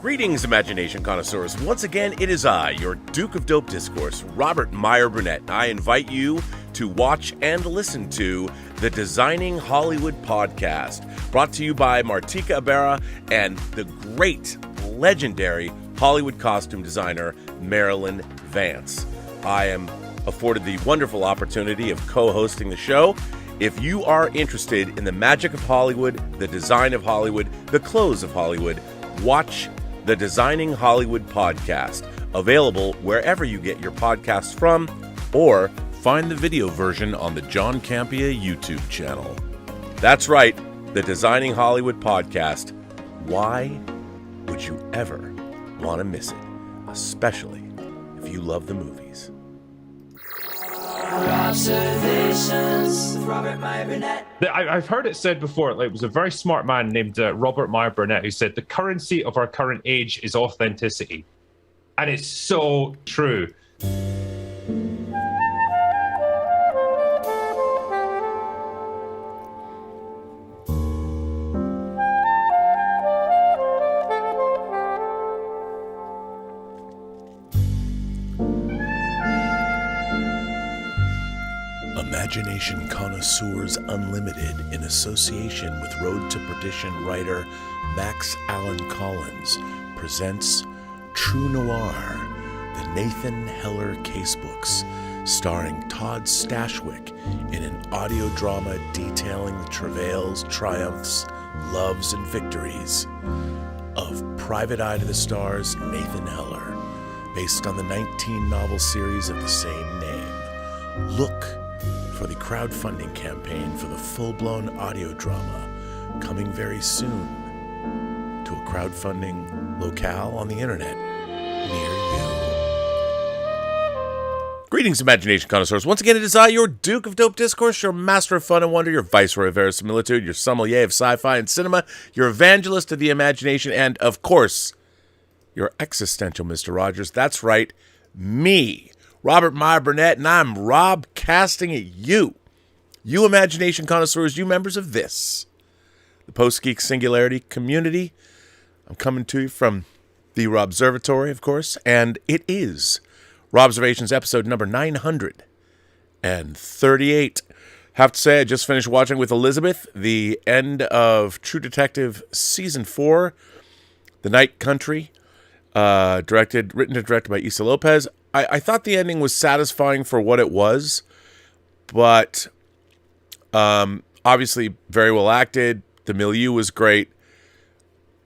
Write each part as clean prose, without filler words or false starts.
Greetings, imagination connoisseurs. Once again, it is I, your Duke of Dope Discourse, Robert Meyer Burnett. I invite you to watch and listen to the Designing Hollywood podcast, brought to you by Martika Ibarra and the great, legendary Hollywood costume designer, Marilyn Vance. I am afforded the wonderful opportunity of co-hosting the show. If you are interested in the magic of Hollywood, the design of Hollywood, the clothes of Hollywood, watch the Designing Hollywood podcast, available wherever you get your podcasts from, or find the video version on the John Campea YouTube channel. That's right, the Designing Hollywood podcast. Why would you ever want to miss it? Especially if you love the movies. Observations with Robert Meyer Burnett. I've heard it said before, like, it was a very smart man named Robert Meyer Burnett who said the currency of our current age is authenticity. And it's so true. Imagination Connoisseurs Unlimited, in association with Road to Perdition writer Max Allan Collins, presents True Noir, the Nathan Heller Casebooks, starring Todd Stashwick in an audio drama detailing the travails, triumphs, loves, and victories of Private Eye to the Stars Nathan Heller, based on the 19-novel series of the same name. Look for the crowdfunding campaign for the full-blown audio drama, coming very soon to a crowdfunding locale on the internet near you. Greetings, imagination connoisseurs. Once again, it is I, your Duke of Dope Discourse, your master of fun and wonder, your viceroy of verisimilitude, your sommelier of sci-fi and cinema, your evangelist of the imagination, and, of course, your existential Mr. Rogers. That's right, me, Robert Meyer Burnett, and I'm Rob casting at you. You imagination connoisseurs, you members of this, the Post-Geek Singularity community. I'm coming to you from the Robservatory, of course, and it is Robservations episode number 938. Have to say, I just finished watching with Elizabeth the end of True Detective Season 4, The Night Country, written and directed by Issa Lopez. I thought the ending was satisfying for what it was, but obviously very well acted. The milieu was great.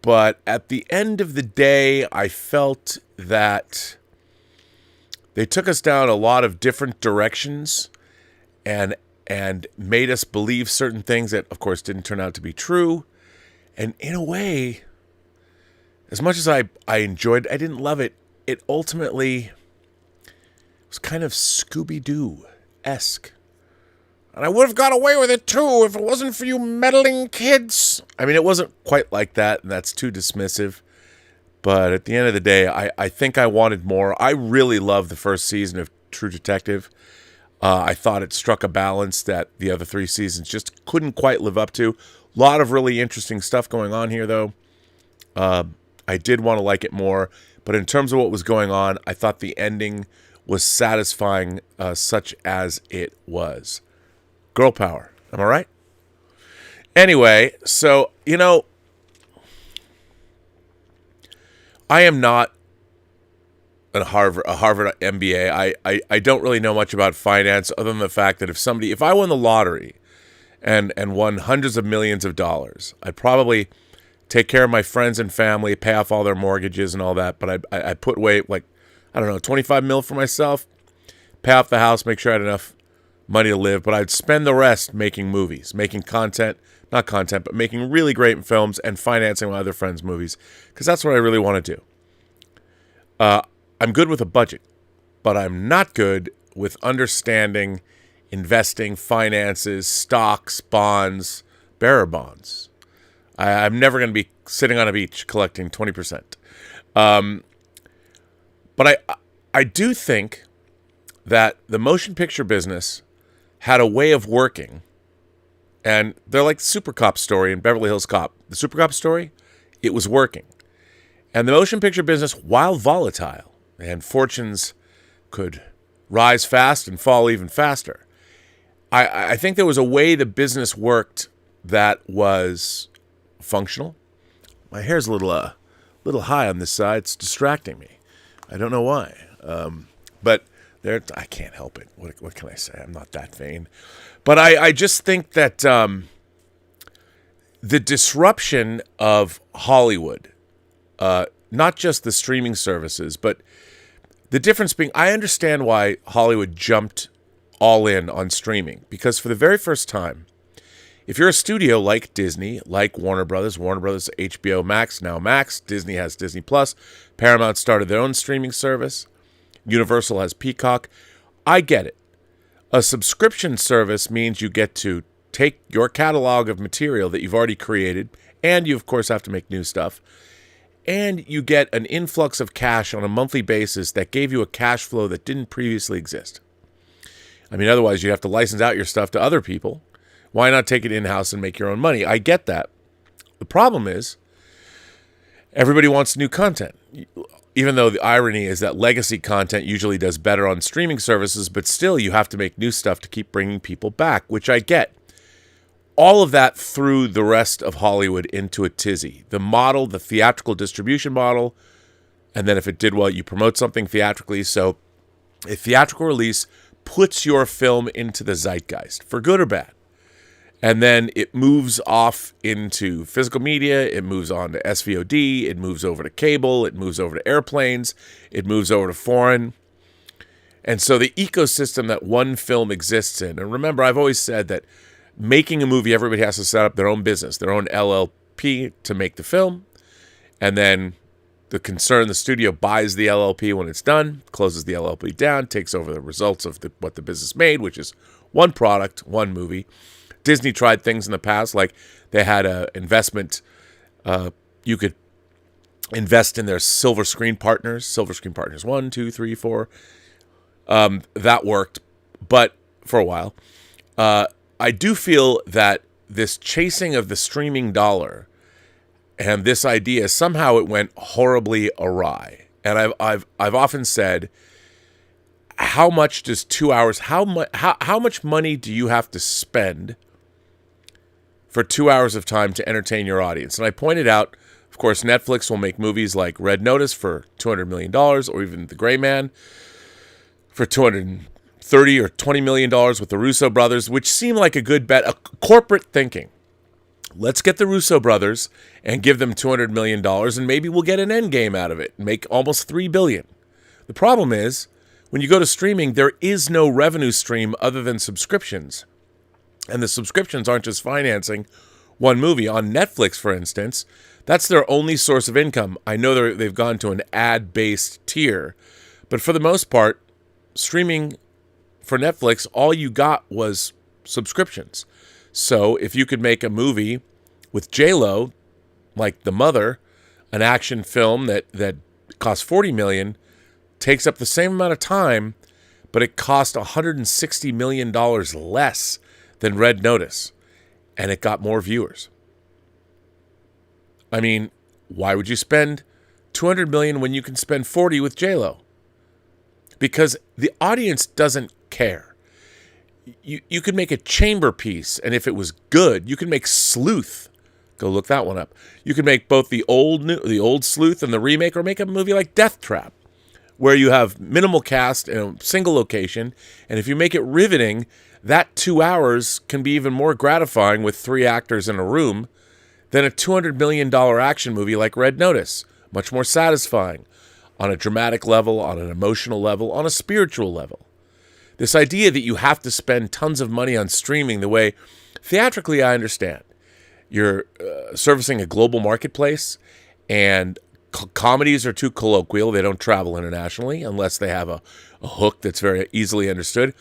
But at the end of the day, I felt that they took us down a lot of different directions and made us believe certain things that, of course, didn't turn out to be true. And in a way, as much as I enjoyed it, I didn't love it. It ultimately was kind of Scooby-Doo-esque. And I would have got away with it, too, if it wasn't for you meddling kids. I mean, it wasn't quite like that, and that's too dismissive. But at the end of the day, I think I wanted more. I really loved the first season of True Detective. I thought it struck a balance that the other three seasons just couldn't quite live up to. A lot of really interesting stuff going on here, though. I did want to like it more. But in terms of what was going on, I thought the ending was satisfying, such as it was. Girl power. Am I right? Anyway, so, I am not a Harvard MBA. I don't really know much about finance other than the fact that if I won the lottery and won hundreds of millions of dollars, I'd probably take care of my friends and family, pay off all their mortgages and all that. But I put away, like, I don't know, 25 mil for myself, pay off the house, make sure I had enough money to live. But I'd spend the rest making movies, making content, not content, but making really great films and financing my other friends' movies, because that's what I really want to do. I'm good with a budget, but I'm not good with understanding investing, finances, stocks, bonds, bearer bonds. I'm never going to be sitting on a beach collecting 20%. But I do think that the motion picture business had a way of working, and they're like the Super Cop story in Beverly Hills Cop. The Super Cop story, it was working. And the motion picture business, while volatile, and fortunes could rise fast and fall even faster, I think there was a way the business worked that was functional. My hair's a little high on this side. It's distracting me. I don't know why. But I can't help it. What can I say? I'm not that vain. But I just think that the disruption of Hollywood, not just the streaming services, but the difference being, I understand why Hollywood jumped all in on streaming. Because for the very first time, if you're a studio like Disney, like Warner Brothers, HBO Max, now Max, Disney has Disney Plus, Paramount started their own streaming service, Universal has Peacock. I get it. A subscription service means you get to take your catalog of material that you've already created, and you, of course, have to make new stuff, and you get an influx of cash on a monthly basis that gave you a cash flow that didn't previously exist. I mean, otherwise, you'd have to license out your stuff to other people. Why not take it in-house and make your own money? I get that. The problem is everybody wants new content, even though the irony is that legacy content usually does better on streaming services, but still you have to make new stuff to keep bringing people back, which I get. All of that threw the rest of Hollywood into a tizzy. The model, the theatrical distribution model, and then if it did well, you promote something theatrically. So a theatrical release puts your film into the zeitgeist, for good or bad. And then it moves off into physical media, it moves on to SVOD, it moves over to cable, it moves over to airplanes, it moves over to foreign. And so the ecosystem that one film exists in, and remember, I've always said that making a movie, everybody has to set up their own business, their own LLP to make the film. And then the studio buys the LLP when it's done, closes the LLP down, takes over the results of what the business made, which is one product, one movie. Disney tried things in the past, like they had an investment. You could invest in their Silver Screen Partners 1, 2, 3, 4. That worked, but for a while. I do feel that this chasing of the streaming dollar and this idea, somehow it went horribly awry. And I've often said, how much does 2 hours? How much money do you have to spend for 2 hours of time to entertain your audience? And I pointed out, of course, Netflix will make movies like Red Notice for $200 million, or even The Gray Man for $230 or $20 million with the Russo brothers, which seem like a good bet. Corporate thinking. Let's get the Russo brothers and give them $200 million, and maybe we'll get an end game out of it and make almost $3 billion. The problem is, when you go to streaming, there is no revenue stream other than subscriptions. And the subscriptions aren't just financing one movie. On Netflix, for instance, that's their only source of income. I know they've gone to an ad-based tier, but for the most part, streaming for Netflix, all you got was subscriptions. So if you could make a movie with J-Lo, like The Mother, an action film that costs $40 million, takes up the same amount of time, but it cost $160 million less than Red Notice, and it got more viewers. I mean, why would you spend $200 million when you can spend $40 with J-Lo? Because the audience doesn't care. You could make a chamber piece, and if it was good, you could make Sleuth. Go look that one up. You could make both the old Sleuth and the remake, or make a movie like Death Trap, where you have minimal cast in a single location, and if you make it riveting, that 2 hours can be even more gratifying with 3 actors in a room than a $200 million action movie like Red Notice. Much more satisfying on a dramatic level, on an emotional level, on a spiritual level. This idea that you have to spend tons of money on streaming the way, theatrically, I understand. You're servicing a global marketplace, and comedies are too colloquial. They don't travel internationally unless they have a hook that's very easily understood.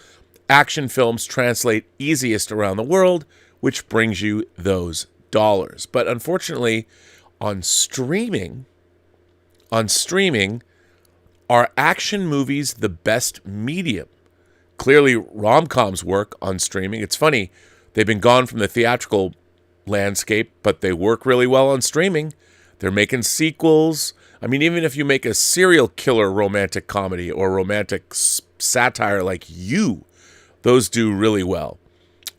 Action films translate easiest around the world, which brings you those dollars. But unfortunately, on streaming, are action movies the best medium? Clearly, rom-coms work on streaming. It's funny, they've been gone from the theatrical landscape, but they work really well on streaming. They're making sequels. I mean, even if you make a serial killer romantic comedy or romantic satire like You, those do really well.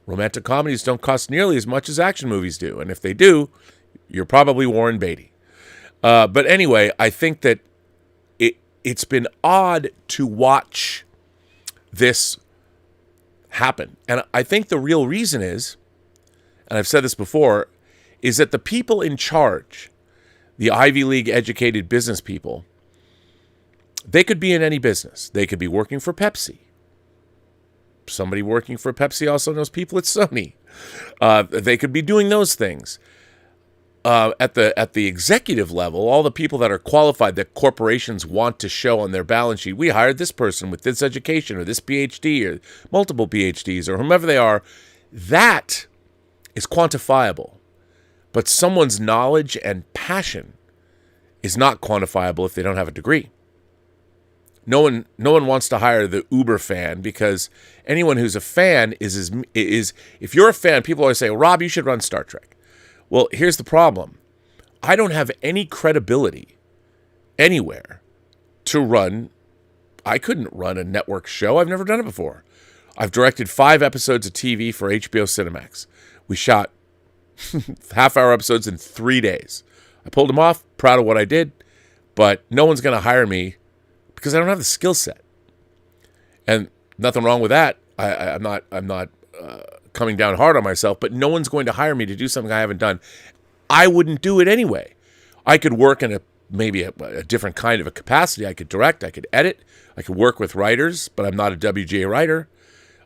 Romantic comedies don't cost nearly as much as action movies do. And if they do, you're probably Warren Beatty. But anyway, I think that it's been odd to watch this happen. And I think the real reason is, and I've said this before, is that the people in charge, the Ivy League educated business people, they could be in any business. They could be working for Pepsi. Somebody working for Pepsi also knows people at Sony. They could be doing those things. At the executive level, all the people that are qualified that corporations want to show on their balance sheet, we hired this person with this education or this PhD or multiple PhDs or whomever they are, that is quantifiable. But someone's knowledge and passion is not quantifiable if they don't have a degree. No one wants to hire the Uber fan, because anyone who's a fan is if you're a fan, people always say, Rob, you should run Star Trek. Well, here's the problem. I don't have any credibility anywhere to run. I couldn't run a network show. I've never done it before. I've directed 5 episodes of TV for HBO Cinemax. We shot half-hour episodes in 3 days. I pulled them off, proud of what I did, but no one's going to hire me because I don't have the skill set. And nothing wrong with that. I'm not coming down hard on myself, but no one's going to hire me to do something I haven't done. I wouldn't do it anyway. I could work in maybe a different kind of a capacity. I could direct, I could edit, I could work with writers, but I'm not a WGA writer.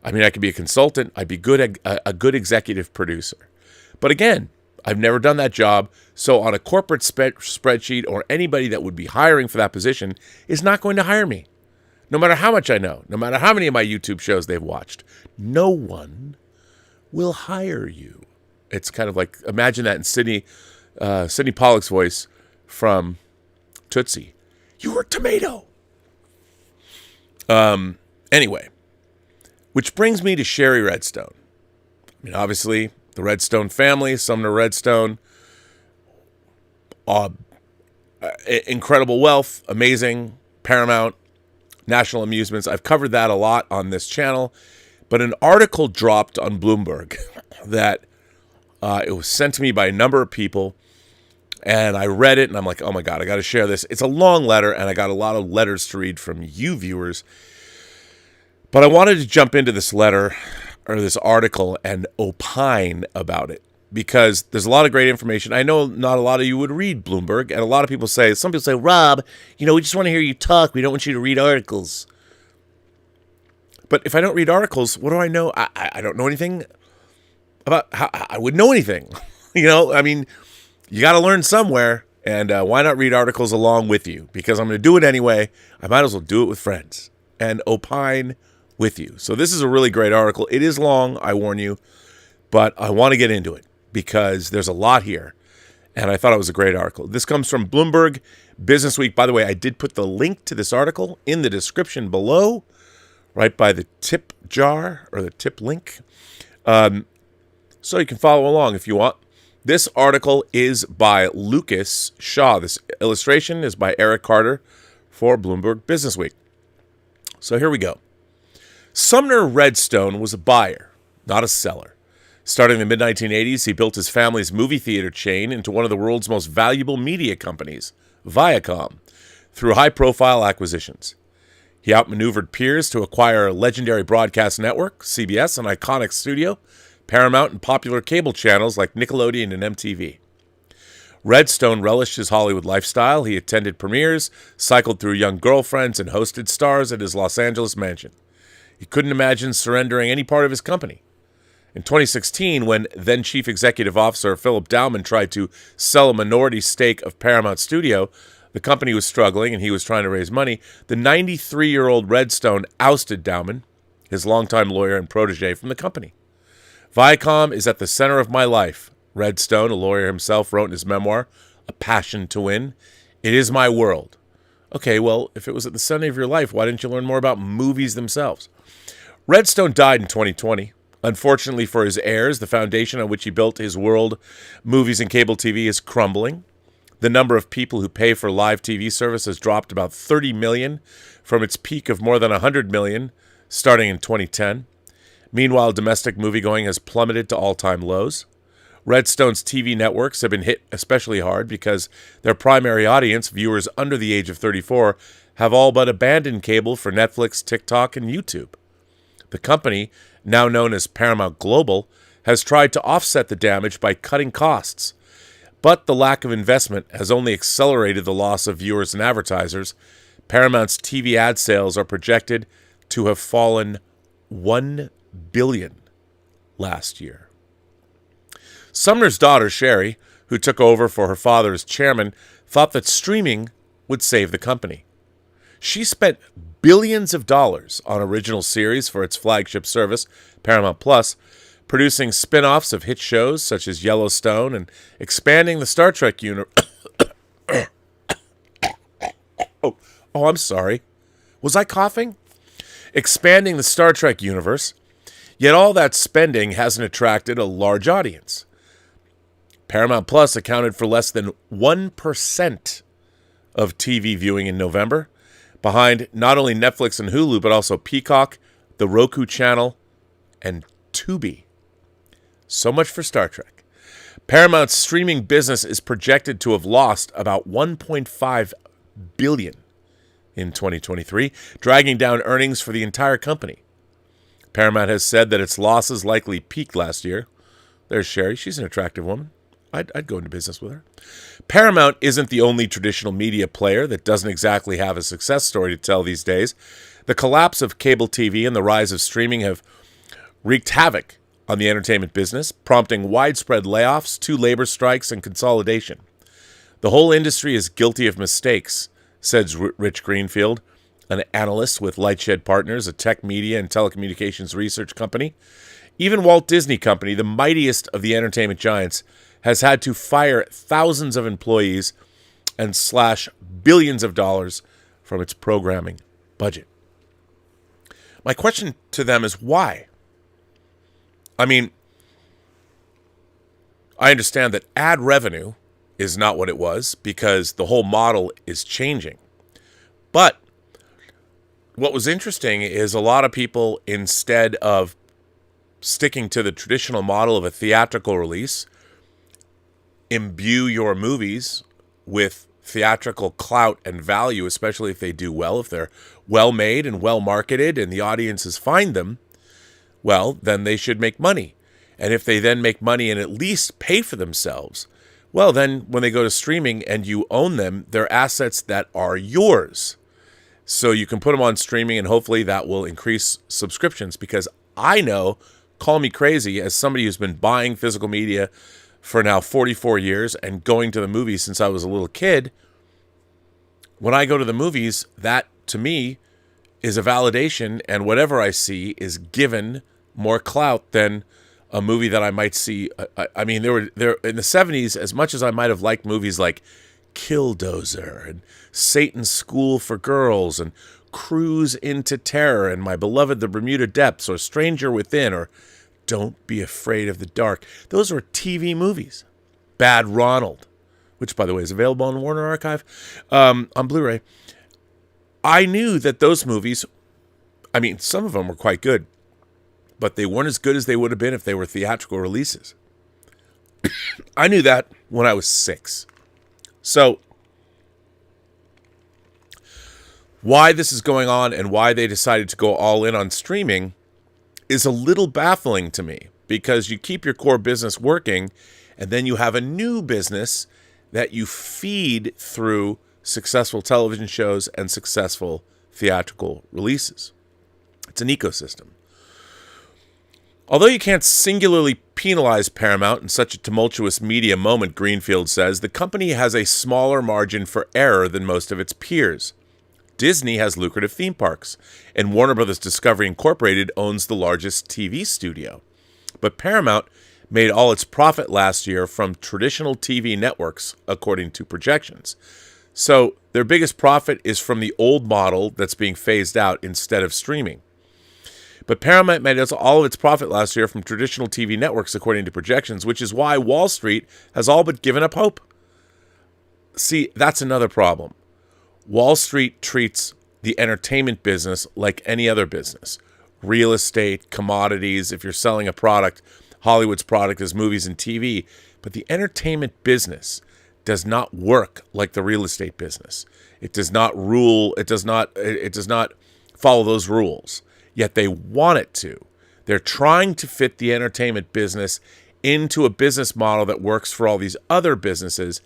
I mean, I could be a consultant. I'd be a good executive producer. But again, I've never done that job, so on a corporate spreadsheet or anybody that would be hiring for that position is not going to hire me. No matter how much I know, no matter how many of my YouTube shows they've watched, no one will hire you. It's kind of like, imagine that in Sidney Pollack's voice from Tootsie. You're a tomato. Anyway, which brings me to Shari Redstone. I mean, obviously, the Redstone family, Sumner Redstone, incredible wealth, amazing, Paramount, National Amusements. I've covered that a lot on this channel, but an article dropped on Bloomberg that it was sent to me by a number of people, and I read it, and I'm like, oh my God, I got to share this. It's a long letter, and I got a lot of letters to read from you viewers, but I wanted to jump into this letter, or this article, and opine about it, because there's a lot of great information. I know not a lot of you would read Bloomberg, and a lot of people say, some people say, Rob, we just want to hear you talk. We don't want you to read articles. But if I don't read articles, what do I know? I don't know anything about how I would know anything. I mean, you got to learn somewhere, and why not read articles along with you? Because I'm going to do it anyway. I might as well do it with friends and opine with you. So this is a really great article. It is long, I warn you, but I want to get into it because there's a lot here, and I thought it was a great article. This comes from Bloomberg Business Week. By the way, I did put the link to this article in the description below, right by the tip jar or the tip link, so you can follow along if you want. This article is by Lucas Shaw. This illustration is by Eric Carter for Bloomberg Business Week. So here we go. Sumner Redstone was a buyer, not a seller. Starting in the mid-1980s, he built his family's movie theater chain into one of the world's most valuable media companies, Viacom, through high-profile acquisitions. He outmaneuvered peers to acquire a legendary broadcast network, CBS, an iconic studio, Paramount, and popular cable channels like Nickelodeon and MTV. Redstone relished his Hollywood lifestyle. He attended premieres, cycled through young girlfriends, and hosted stars at his Los Angeles mansion. He couldn't imagine surrendering any part of his company. In 2016, when then Chief Executive Officer Philip Dowman tried to sell a minority stake of Paramount Studio, the company was struggling and he was trying to raise money. The 93-year-old Redstone ousted Dowman, his longtime lawyer and protege, from the company. Viacom is at the center of my life, Redstone, a lawyer himself, wrote in his memoir, A Passion to Win. It is my world. Okay, well, if it was at the center of your life, why didn't you learn more about movies themselves? Redstone died in 2020. Unfortunately for his heirs, the foundation on which he built his world, movies and cable TV, is crumbling. The number of people who pay for live TV service has dropped about 30 million from its peak of more than 100 million starting in 2010. Meanwhile, domestic moviegoing has plummeted to all-time lows. Redstone's TV networks have been hit especially hard because their primary audience, viewers under the age of 34, have all but abandoned cable for Netflix, TikTok, and YouTube. The company, now known as Paramount Global, has tried to offset the damage by cutting costs. But the lack of investment has only accelerated the loss of viewers and advertisers. Paramount's TV ad sales are projected to have fallen $1 billion last year. Sumner's daughter, Shari, who took over for her father as chairman, thought that streaming would save the company. She spent billions of dollars on original series for its flagship service, Paramount Plus, producing spin-offs of hit shows such as Yellowstone and expanding the Star Trek universe. Oh, I'm sorry. Was I coughing? Expanding the Star Trek universe. Yet all that spending hasn't attracted a large audience. Paramount Plus accounted for less than 1% of TV viewing in November, behind not only Netflix and Hulu, but also Peacock, the Roku channel, and Tubi. So much for Star Trek. Paramount's streaming business is projected to have lost about $1.5 billion in 2023, dragging down earnings for the entire company. Paramount has said that its losses likely peaked last year. There's Shari. She's an attractive woman. I'd go into business with her. Paramount isn't the only traditional media player that doesn't exactly have a success story to tell these days. The collapse of cable TV and the rise of streaming have wreaked havoc on the entertainment business, prompting widespread layoffs, 2 labor strikes, and consolidation. The whole industry is guilty of mistakes, says Rich Greenfield, an analyst with Lightshed Partners, a tech media and telecommunications research company. Even Walt Disney Company, the mightiest of the entertainment giants, has had to fire thousands of employees and slash billions of dollars from its programming budget. My question to them is why? I mean, I understand that ad revenue is not what it was because the whole model is changing. But what was interesting is a lot of people, instead of sticking to the traditional model of a theatrical release, imbue your movies with theatrical clout and value, especially if they do well, if they're well made and well marketed and the audiences find them, well, then they should make money. And if they then make money and at least pay for themselves, well, then when they go to streaming and you own them, they're assets that are yours. So you can put them on streaming and hopefully that will increase subscriptions, because I know, call me crazy, as somebody who's been buying physical media for now 44 years and going to the movies since I was a little kid, when I go to the movies, that to me is a validation, and whatever I see is given more clout than a movie that I might see. I mean, there in the 70s, as much as I might have liked movies like Killdozer and Satan's School for Girls and Cruise into Terror and My Beloved the Bermuda Depths or Stranger Within or Don't Be Afraid of the Dark. Those were TV movies. Bad Ronald, which, by the way, is available on Warner Archive on Blu-ray. I knew that those movies, I mean, some of them were quite good, but they weren't as good as they would have been if they were theatrical releases. I knew that when I was 6. So, why this is going on and why they decided to go all in on streaming is a little baffling to me, because you keep your core business working and then you have a new business that you feed through successful television shows and successful theatrical releases. It's an ecosystem. Although you can't singularly penalize Paramount in such a tumultuous media moment, Greenfield says, the company has a smaller margin for error than most of its peers. Disney has lucrative theme parks, and Warner Bros. Discovery Incorporated owns the largest TV studio. But Paramount made all its profit last year from traditional TV networks, according to projections. So their biggest profit is from the old model that's being phased out instead of streaming. But Paramount made all of its profit last year from traditional TV networks, according to projections, which is why Wall Street has all but given up hope. See, that's another problem. Wall Street treats the entertainment business like any other business. Real estate, commodities, if you're selling a product, Hollywood's product is movies and TV. But the entertainment business does not work like the real estate business. It does not rule, it does not follow those rules. Yet they want it to. They're trying to fit the entertainment business into a business model that works for all these other businesses,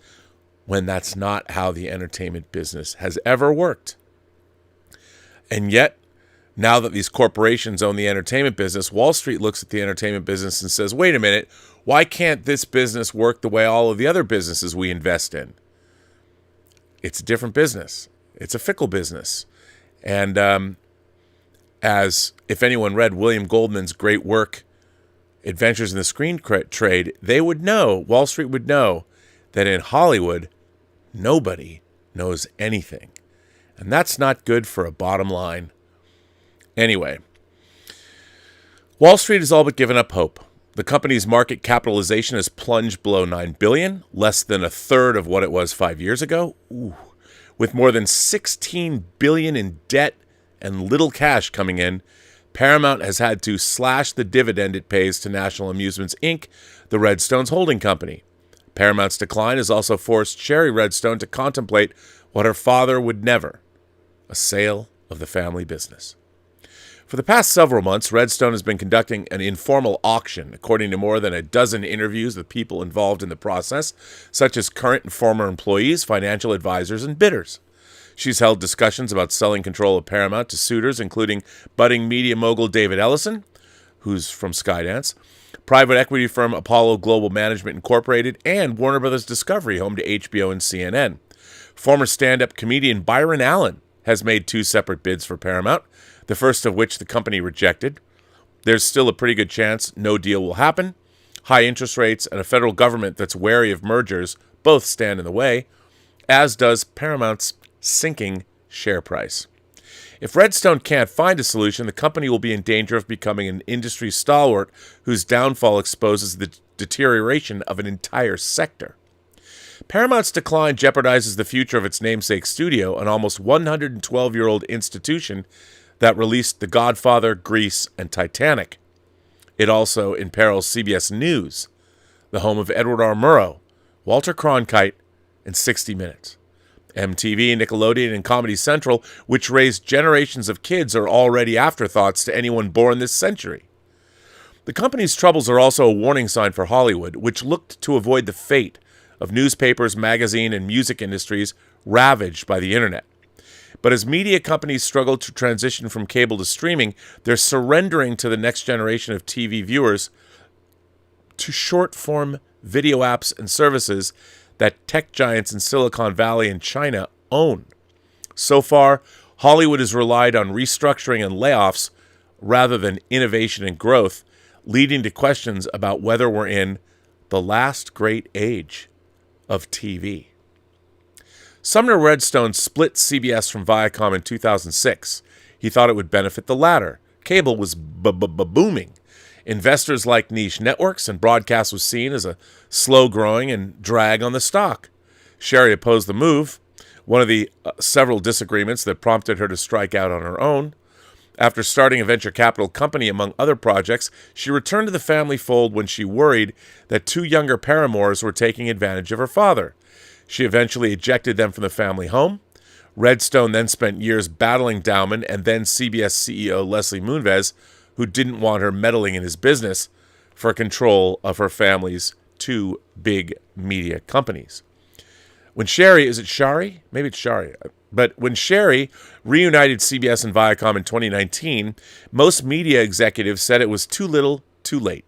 when that's not how the entertainment business has ever worked. And yet, now that these corporations own the entertainment business, Wall Street looks at the entertainment business and says, wait a minute, why can't this business work the way all of the other businesses we invest in? It's a different business. It's a fickle business. And as if anyone read William Goldman's great work, Adventures in the Screen Trade, they would know, Wall Street would know, that in Hollywood, nobody knows anything. And that's not good for a bottom line. Anyway, Wall Street has all but given up hope. The company's market capitalization has plunged below $9 billion, less than a third of what it was 5 years ago. Ooh. With more than $16 billion in debt and little cash coming in, Paramount has had to slash the dividend it pays to National Amusements, Inc., the Redstone's holding company. Paramount's decline has also forced Shari Redstone to contemplate what her father would never, a sale of the family business. For the past several months, Redstone has been conducting an informal auction, according to more than a dozen interviews with people involved in the process, such as current and former employees, financial advisors, and bidders. She's held discussions about selling control of Paramount to suitors, including budding media mogul David Ellison, who's from Skydance, private equity firm Apollo Global Management Incorporated, and Warner Brothers Discovery, home to HBO and CNN. Former stand-up comedian Byron Allen has made 2 separate bids for Paramount, the first of which the company rejected. There's still a pretty good chance no deal will happen. High interest rates and a federal government that's wary of mergers both stand in the way, as does Paramount's sinking share price. If Redstone can't find a solution, the company will be in danger of becoming an industry stalwart whose downfall exposes the deterioration of an entire sector. Paramount's decline jeopardizes the future of its namesake studio, an almost 112-year-old institution that released The Godfather, Grease, and Titanic. It also imperils CBS News, the home of Edward R. Murrow, Walter Cronkite, and 60 Minutes. MTV, Nickelodeon, and Comedy Central, which raised generations of kids, are already afterthoughts to anyone born this century. The company's troubles are also a warning sign for Hollywood, which looked to avoid the fate of newspapers, magazine, and music industries ravaged by the internet. But as media companies struggle to transition from cable to streaming, they're surrendering to the next generation of TV viewers to short-form video apps and services that tech giants in Silicon Valley and China own. So far, Hollywood has relied on restructuring and layoffs rather than innovation and growth, leading to questions about whether we're in the last great age of TV. Sumner Redstone split CBS from Viacom in 2006. He thought it would benefit the latter. Cable was booming. Investors liked niche networks, and broadcast was seen as a slow-growing and drag on the stock. Shari opposed the move, one of the several disagreements that prompted her to strike out on her own. After starting a venture capital company, among other projects, she returned to the family fold when she worried that 2 younger paramours were taking advantage of her father. She eventually ejected them from the family home. Redstone then spent years battling Dowman and then CBS CEO Leslie Moonves, who didn't want her meddling in his business, for control of her family's 2 big media companies. When Shari, is it Shari? Maybe it's Shari. But when Shari reunited CBS and Viacom in 2019, most media executives said it was too little, too late.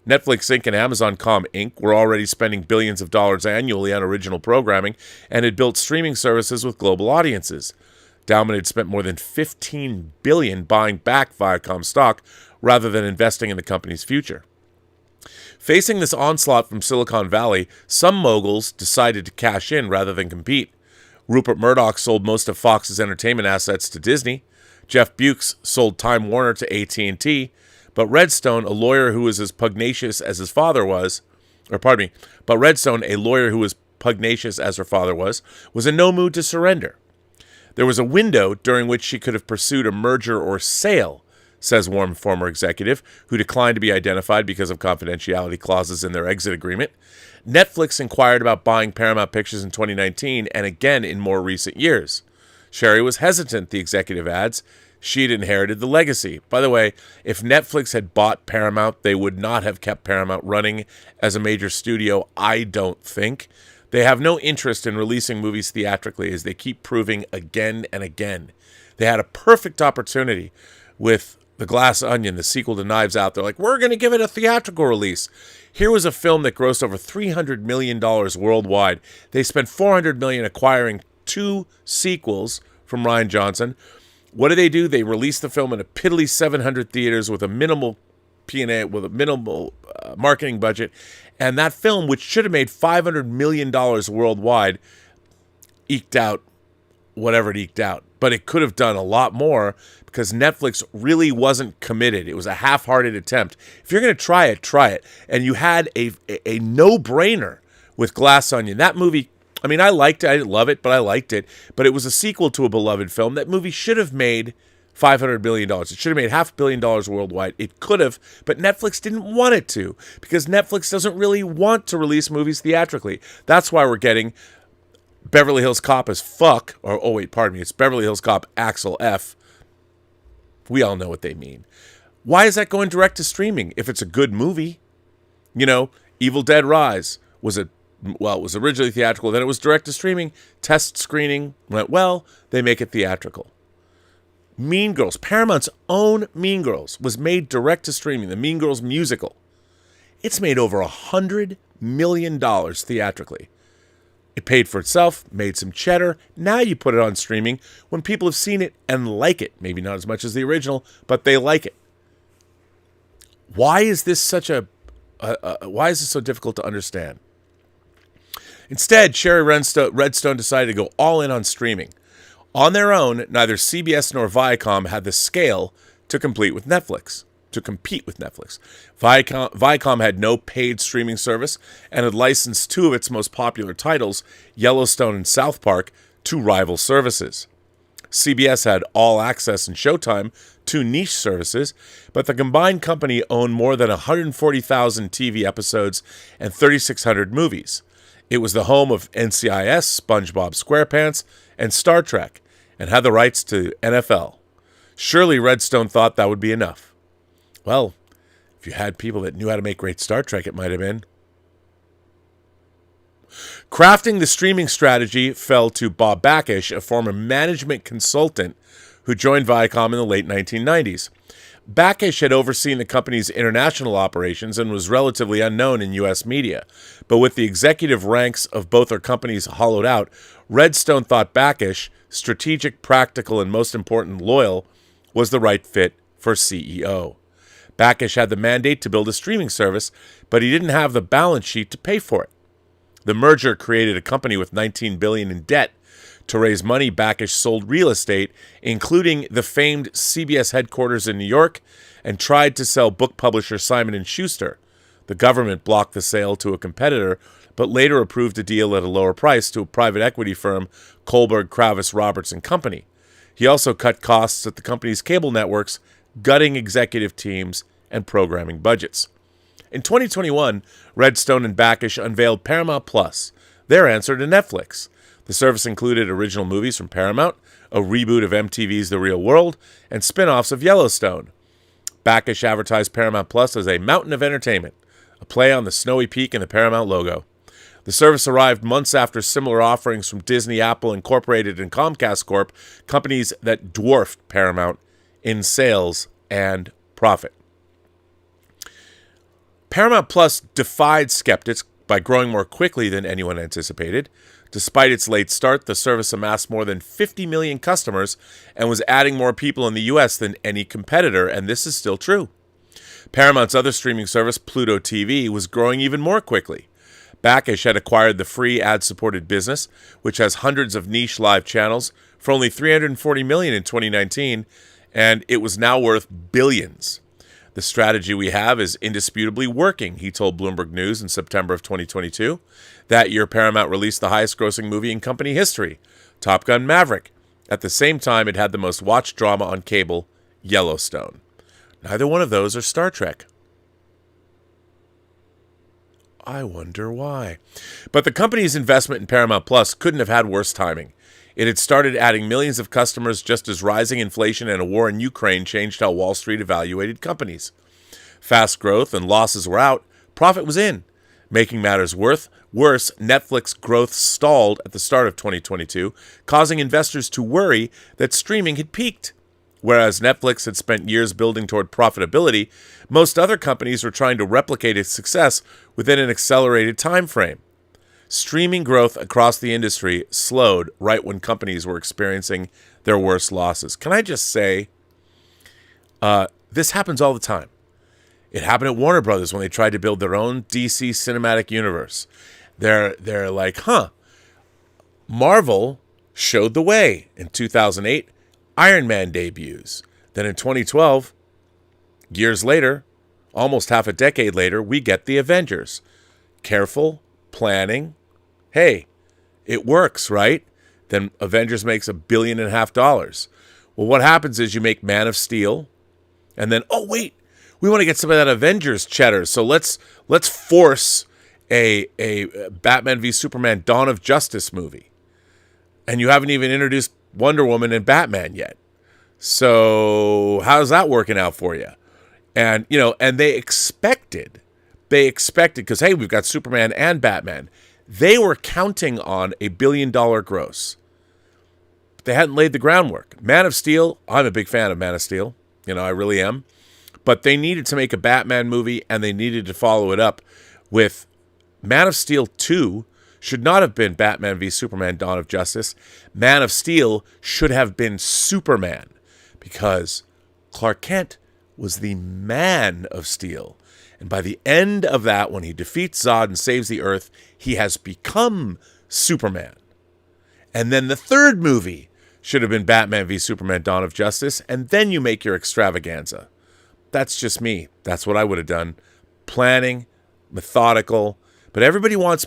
Netflix Inc. and Amazon.com Inc. were already spending billions of dollars annually on original programming and had built streaming services with global audiences. Dowman had spent more than $15 billion buying back Viacom stock rather than investing in the company's future. Facing this onslaught from Silicon Valley, some moguls decided to cash in rather than compete. Rupert Murdoch sold most of Fox's entertainment assets to Disney. Jeff Bezos sold Time Warner to AT&T. But Redstone, a lawyer who was pugnacious as her father was in no mood to surrender. There was a window during which she could have pursued a merger or sale, says one former executive, who declined to be identified because of confidentiality clauses in their exit agreement. Netflix inquired about buying Paramount Pictures in 2019 and again in more recent years. Shari was hesitant, the executive adds. She'd inherited the legacy. By the way, if Netflix had bought Paramount, they would not have kept Paramount running as a major studio, I don't think. They have no interest in releasing movies theatrically, as they keep proving again and again. They had a perfect opportunity with The Glass Onion, the sequel to Knives Out. They're like, we're going to give it a theatrical release. Here was a film that grossed over $300 million worldwide. They spent $400 million acquiring 2 sequels from Rian Johnson. What do? They released the film in a piddly 700 theaters with a minimal P&A, with a minimal marketing budget. And that film, which should have made $500 million worldwide, eked out whatever it eked out. But it could have done a lot more because Netflix really wasn't committed. It was a half-hearted attempt. If you're going to try it. And you had a no-brainer with Glass Onion. That movie, I mean, I liked it. I didn't love it, but I liked it. But it was a sequel to a beloved film. That movie should have made $500 million. It should have made $500 million worldwide. It could have, but Netflix didn't want it to because Netflix doesn't really want to release movies theatrically. That's why we're getting Beverly Hills Cop as fuck, or it's Beverly Hills Cop Axel F. We all know what they mean. Why is that going direct to streaming if it's a good movie? You know, Evil Dead Rise was it was originally theatrical, then it was direct to streaming. Test screening went well, they make it theatrical. Mean Girls, Paramount's own Mean Girls, was made direct to streaming, the Mean Girls musical. It's made over $100 million theatrically. It paid for itself, made some cheddar. Now you put it on streaming when people have seen it and like it. Maybe not as much as the original, but they like it. Why is this so difficult to understand? Instead, Shari Redstone decided to go all in on streaming. On their own, neither CBS nor Viacom had the scale to compete with Netflix. Viacom had no paid streaming service and had licensed 2 of its most popular titles, Yellowstone and South Park, to rival services. CBS had All Access and Showtime, 2 niche services, but the combined company owned more than 140,000 TV episodes and 3,600 movies. It was the home of NCIS, SpongeBob SquarePants, and Star Trek, and had the rights to NFL. Surely Redstone thought that would be enough. Well, if you had people that knew how to make great Star Trek, it might have been. Crafting the streaming strategy fell to Bob Bakish, a former management consultant who joined Viacom in the late 1990s. Bakish had overseen the company's international operations and was relatively unknown in U.S. media. But with the executive ranks of both their companies hollowed out, Redstone thought Bakish, strategic, practical, and most important, loyal, was the right fit for CEO. Bakish had the mandate to build a streaming service, but he didn't have the balance sheet to pay for it. The merger created a company with $19 billion in debt. To raise money, Bakish sold real estate, including the famed CBS headquarters in New York, and tried to sell book publisher Simon & Schuster. The government blocked the sale to a competitor, but later approved a deal at a lower price to a private equity firm, Kohlberg, Kravis, Roberts & Company. He also cut costs at the company's cable networks, gutting executive teams and programming budgets. In 2021, Redstone and Bakish unveiled Paramount Plus, their answer to Netflix. The service included original movies from Paramount, a reboot of MTV's The Real World, and spin-offs of Yellowstone. Bakish advertised Paramount Plus as a mountain of entertainment, a play on the snowy peak and the Paramount logo. The service arrived months after similar offerings from Disney, Apple Incorporated, and Comcast Corp., companies that dwarfed Paramount in sales and profit. Paramount Plus defied skeptics by growing more quickly than anyone anticipated. Despite its late start, the service amassed more than 50 million customers and was adding more people in the U.S. than any competitor, and this is still true. Paramount's other streaming service, Pluto TV, was growing even more quickly. Bakish had acquired the free ad-supported business, which has hundreds of niche live channels, for only $340 million in 2019, and it was now worth billions. The strategy we have is indisputably working, he told Bloomberg News in September of 2022. That year, Paramount released the highest-grossing movie in company history, Top Gun: Maverick. At the same time, it had the most watched drama on cable, Yellowstone. Neither one of those are Star Trek. I wonder why. But the company's investment in Paramount Plus couldn't have had worse timing. It had started adding millions of customers just as rising inflation and a war in Ukraine changed how Wall Street evaluated companies. Fast growth and losses were out, profit was in. Making matters worse, Netflix growth stalled at the start of 2022, causing investors to worry that streaming had peaked. Whereas Netflix had spent years building toward profitability, most other companies were trying to replicate its success within an accelerated time frame. Streaming growth across the industry slowed right when companies were experiencing their worst losses. Can I just say, this happens all the time. It happened at Warner Brothers when they tried to build their own DC cinematic universe. They're like, Marvel showed the way. In 2008, Iron Man debuts. Then in 2012, years later, almost half a decade later, we get the Avengers. Careful planning. Hey, it works, right? Then Avengers makes $1.5 billion. Well, what happens is you make Man of Steel, and then, oh wait, we want to get some of that Avengers cheddar, so let's force a Batman v Superman Dawn of Justice movie. And you haven't even introduced Wonder Woman and Batman yet. So how's that working out for you? And, and they expected, because, hey, we've got Superman and Batman. They were counting on $1 billion gross. But they hadn't laid the groundwork. Man of Steel, I'm a big fan of Man of Steel. I really am. But they needed to make a Batman movie, and they needed to follow it up with Man of Steel 2 should not have been Batman v Superman Dawn of Justice. Man of Steel should have been Superman, because Clark Kent was the Man of Steel. And by the end of that, when he defeats Zod and saves the Earth, he has become Superman. And then the third movie should have been Batman v Superman Dawn of Justice, and then you make your extravaganza. That's just me. That's what I would have done. Planning, methodical. But everybody wants,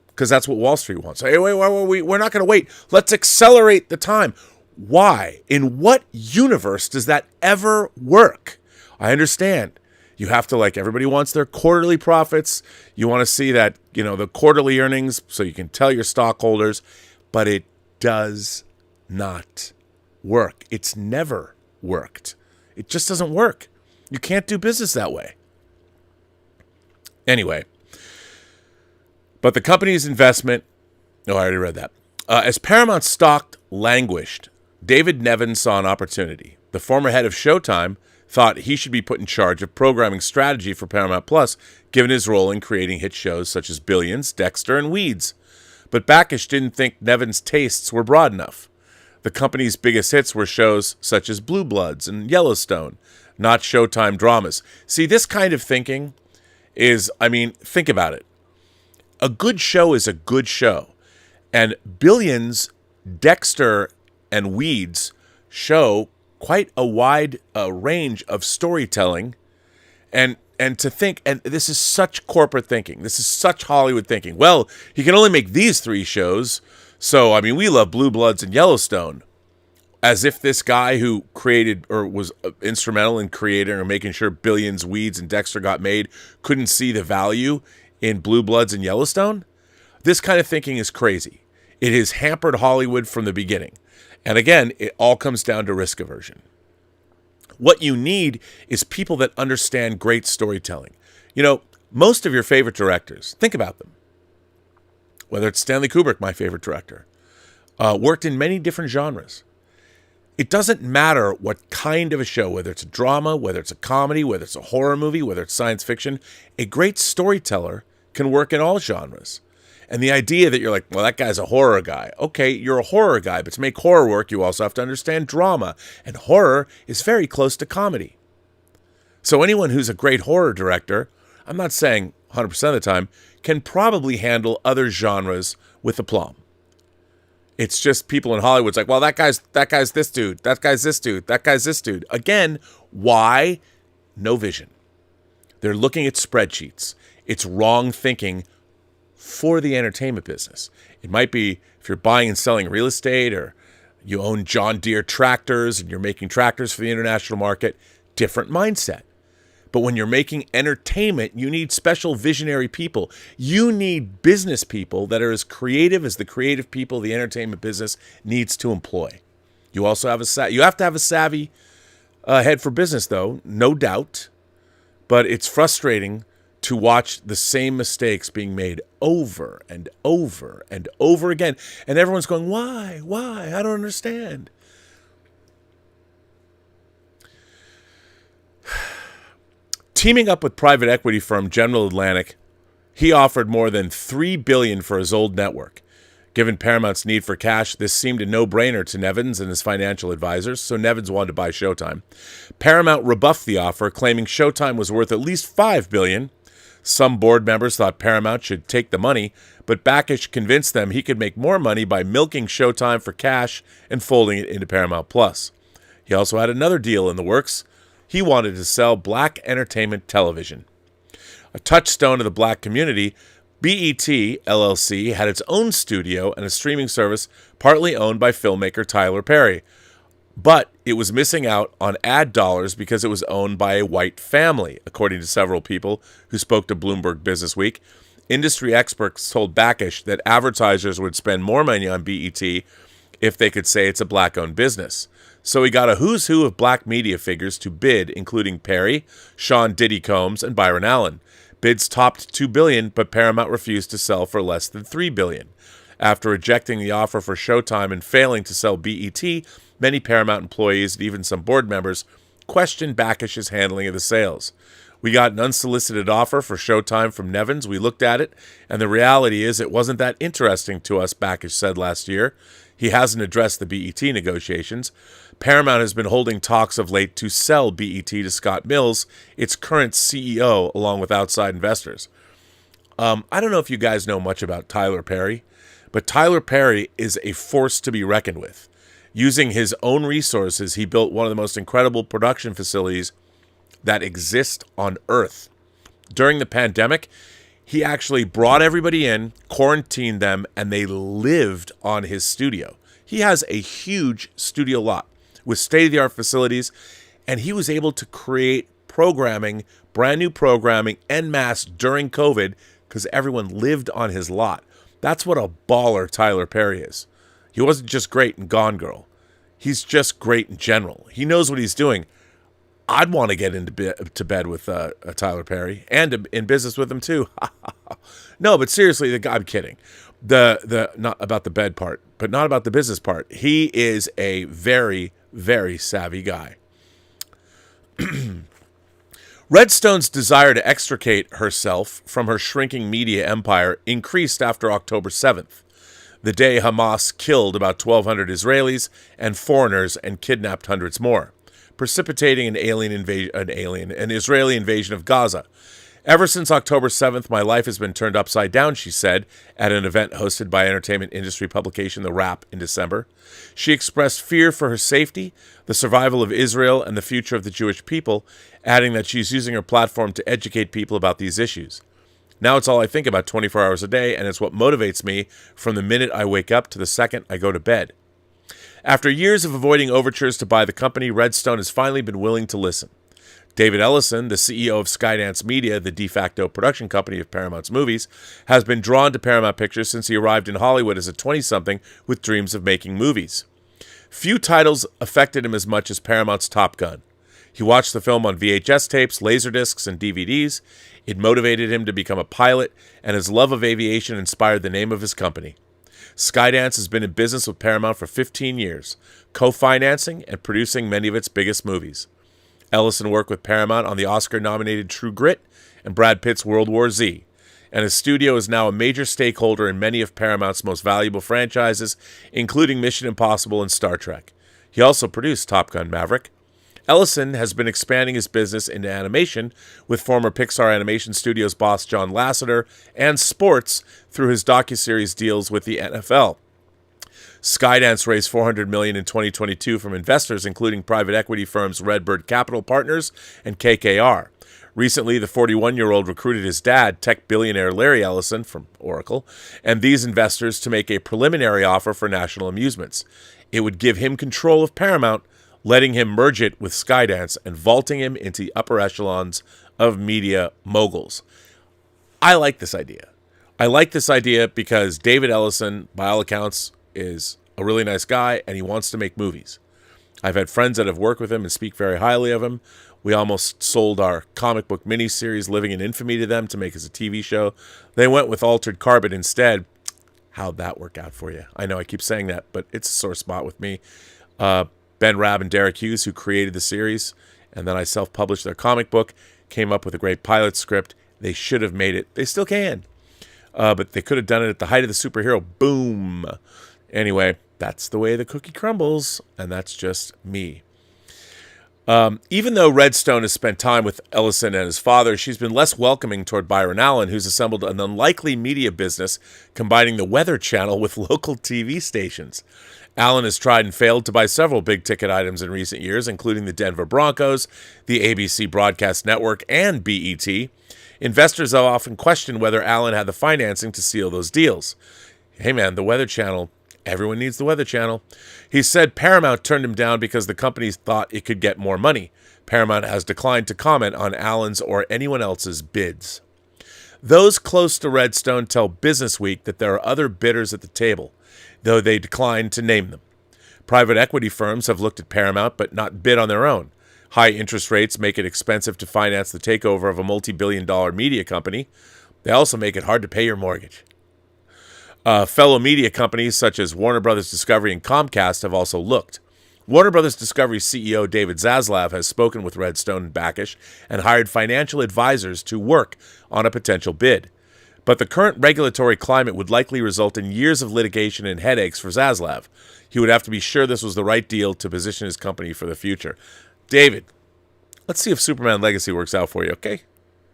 because that's what Wall Street wants. Hey, wait, we're not going to wait. Let's accelerate the time. Why? In what universe does that ever work? I understand. You have to, everybody wants their quarterly profits. You want to see that, the quarterly earnings so you can tell your stockholders. But it does not work. It's never worked. It just doesn't work. You can't do business that way. Anyway, but the company's investment, I already read that. As Paramount's stock languished, David Nevin saw an opportunity. The former head of Showtime thought he should be put in charge of programming strategy for Paramount Plus, given his role in creating hit shows such as Billions, Dexter, and Weeds. But Backish didn't think Nevin's tastes were broad enough. The company's biggest hits were shows such as Blue Bloods and Yellowstone, not Showtime dramas. See, this kind of thinking is, think about it. A good show is a good show. And Billions, Dexter, and Weeds show quite a wide range of storytelling. And to think, and this is such corporate thinking. This is such Hollywood thinking. Well, he can only make these 3 shows. So, we love Blue Bloods and Yellowstone. As if this guy who created or was instrumental in creating or making sure Billions, Weeds, and Dexter got made couldn't see the value in Blue Bloods and Yellowstone. This kind of thinking is crazy. It has hampered Hollywood from the beginning. And again, it all comes down to risk aversion. What you need is people that understand great storytelling. Most of your favorite directors, think about them. Whether it's Stanley Kubrick, my favorite director, worked in many different genres. It doesn't matter what kind of a show, whether it's a drama, whether it's a comedy, whether it's a horror movie, whether it's science fiction, a great storyteller can work in all genres. And the idea that you're like, well, that guy's a horror guy. Okay, you're a horror guy, but to make horror work, you also have to understand drama. And horror is very close to comedy. So anyone who's a great horror director, I'm not saying 100% of the time, can probably handle other genres with aplomb. It's just people in Hollywood's like, well, that guy's this dude, that guy's this dude, that guy's this dude. Again, why? no vision. They're looking at spreadsheets. It's wrong thinking for the entertainment business. It might be if you're buying and selling real estate, or you own John Deere tractors and you're making tractors for the international market, different mindset. But when you're making entertainment, you need special visionary people. You need business people that are as creative as the creative people the entertainment business needs to employ. You also have you have to have a savvy head for business, though, no doubt. But it's frustrating to watch the same mistakes being made over and over and over again. And everyone's going, why? Why? I don't understand. Teaming up with private equity firm General Atlantic, he offered more than $3 billion for his old network. Given Paramount's need for cash, this seemed a no-brainer to Nevins and his financial advisors, so Nevins wanted to buy Showtime. Paramount rebuffed the offer, claiming Showtime was worth at least $5 billion. Some board members thought Paramount should take the money, but Backish convinced them he could make more money by milking Showtime for cash and folding it into Paramount Plus. He also had another deal in the works. He wanted to sell black entertainment television. A touchstone of the black community, BET LLC had its own studio and a streaming service partly owned by filmmaker Tyler Perry. But it was missing out on ad dollars because it was owned by a white family, according to several people who spoke to Bloomberg Businessweek. Industry experts told Backish that advertisers would spend more money on BET if they could say it's a black-owned business. So he got a who's who of black media figures to bid, including Perry, Sean Diddy Combs, and Byron Allen. Bids topped $2 billion, but Paramount refused to sell for less than $3 billion. After rejecting the offer for Showtime and failing to sell BET, many Paramount employees and even some board members questioned Backish's handling of the sales. We got an unsolicited offer for Showtime from Nevins. We looked at it, and the reality is it wasn't that interesting to us, Backish said last year. He hasn't addressed the BET negotiations. Paramount has been holding talks of late to sell BET to Scott Mills, its current CEO, along with outside investors. I don't know if you guys know much about Tyler Perry, but Tyler Perry is a force to be reckoned with. Using his own resources, he built one of the most incredible production facilities that exist on Earth. During the pandemic, he actually brought everybody in, quarantined them, and they lived on his studio. He has a huge studio lot with state-of-the-art facilities, and he was able to create programming, brand new programming, en masse during COVID because everyone lived on his lot. That's what a baller Tyler Perry is. He wasn't just great in Gone Girl. He's just great in general. He knows what he's doing. I'd want to get to bed with Tyler Perry and in business with him too. No, but seriously, I'm kidding. The not about the bed part, but not about the business part. He is a very, very savvy guy. Redstone's desire to extricate herself from her shrinking media empire increased after October 7th, the day Hamas killed about 1,200 Israelis and foreigners and kidnapped hundreds more, precipitating an Israeli invasion of Gaza. Ever since October 7th, my life has been turned upside down, she said, at an event hosted by entertainment industry publication The Wrap in December. She expressed fear for her safety, the survival of Israel, and the future of the Jewish people, adding that she's using her platform to educate people about these issues. Now it's all I think about 24 hours a day, and it's what motivates me from the minute I wake up to the second I go to bed. After years of avoiding overtures to buy the company, Redstone has finally been willing to listen. David Ellison, the CEO of Skydance Media, the de facto production company of Paramount's movies, has been drawn to Paramount Pictures since he arrived in Hollywood as a 20-something with dreams of making movies. Few titles affected him as much as Paramount's Top Gun. He watched the film on VHS tapes, Laserdiscs, and DVDs. It motivated him to become a pilot, and his love of aviation inspired the name of his company. Skydance has been in business with Paramount for 15 years, co-financing and producing many of its biggest movies. Ellison worked with Paramount on the Oscar-nominated True Grit and Brad Pitt's World War Z, and his studio is now a major stakeholder in many of Paramount's most valuable franchises, including Mission Impossible and Star Trek. He also produced Top Gun Maverick. Ellison has been expanding his business into animation with former Pixar Animation Studios boss John Lasseter and sports through his docuseries deals with the NFL. Skydance raised $400 million in 2022 from investors, including private equity firms Redbird Capital Partners and KKR. Recently, the 41-year-old recruited his dad, tech billionaire Larry Ellison from Oracle, and these investors to make a preliminary offer for National Amusements. It would give him control of Paramount, letting him merge it with Skydance and vaulting him into the upper echelons of media moguls. I like this idea. I like this idea because David Ellison, by all accounts, is a really nice guy and he wants to make movies. I've had friends that have worked with him and speak very highly of him. We almost sold our comic book miniseries Living in Infamy to them to make as a TV show. They went with Altered Carbon instead. How'd that work out for you? I know I keep saying that, but it's a sore spot with me. Ben Rabb and Derek Hughes, who created the series, and then I self-published their comic book, came up with a great pilot script. They should have made it. They still can. But they could have done it at the height of the superhero. Boom. Anyway, that's the way the cookie crumbles, and that's just me. Even though Redstone has spent time with Ellison and his father, she's been less welcoming toward Byron Allen, who's assembled an unlikely media business combining the Weather Channel with local TV stations. Allen has tried and failed to buy several big-ticket items in recent years, including the Denver Broncos, the ABC Broadcast Network, and BET. Investors have often questioned whether Allen had the financing to seal those deals. Hey man, the Weather Channel, everyone needs the Weather Channel. He said Paramount turned him down because the company thought it could get more money. Paramount has declined to comment on Allen's or anyone else's bids. Those close to Redstone tell Business Week that there are other bidders at the table, though they declined to name them. Private equity firms have looked at Paramount but not bid on their own. High interest rates make it expensive to finance the takeover of a multi-billion-dollar media company. They also make it hard to pay your mortgage. Fellow media companies such as Warner Brothers Discovery and Comcast have also looked. Warner Brothers Discovery CEO David Zaslav has spoken with Redstone and Backish and hired financial advisors to work on a potential bid. But the current regulatory climate would likely result in years of litigation and headaches for Zaslav. He would have to be sure this was the right deal to position his company for the future. David, let's see if Superman Legacy works out for you, okay?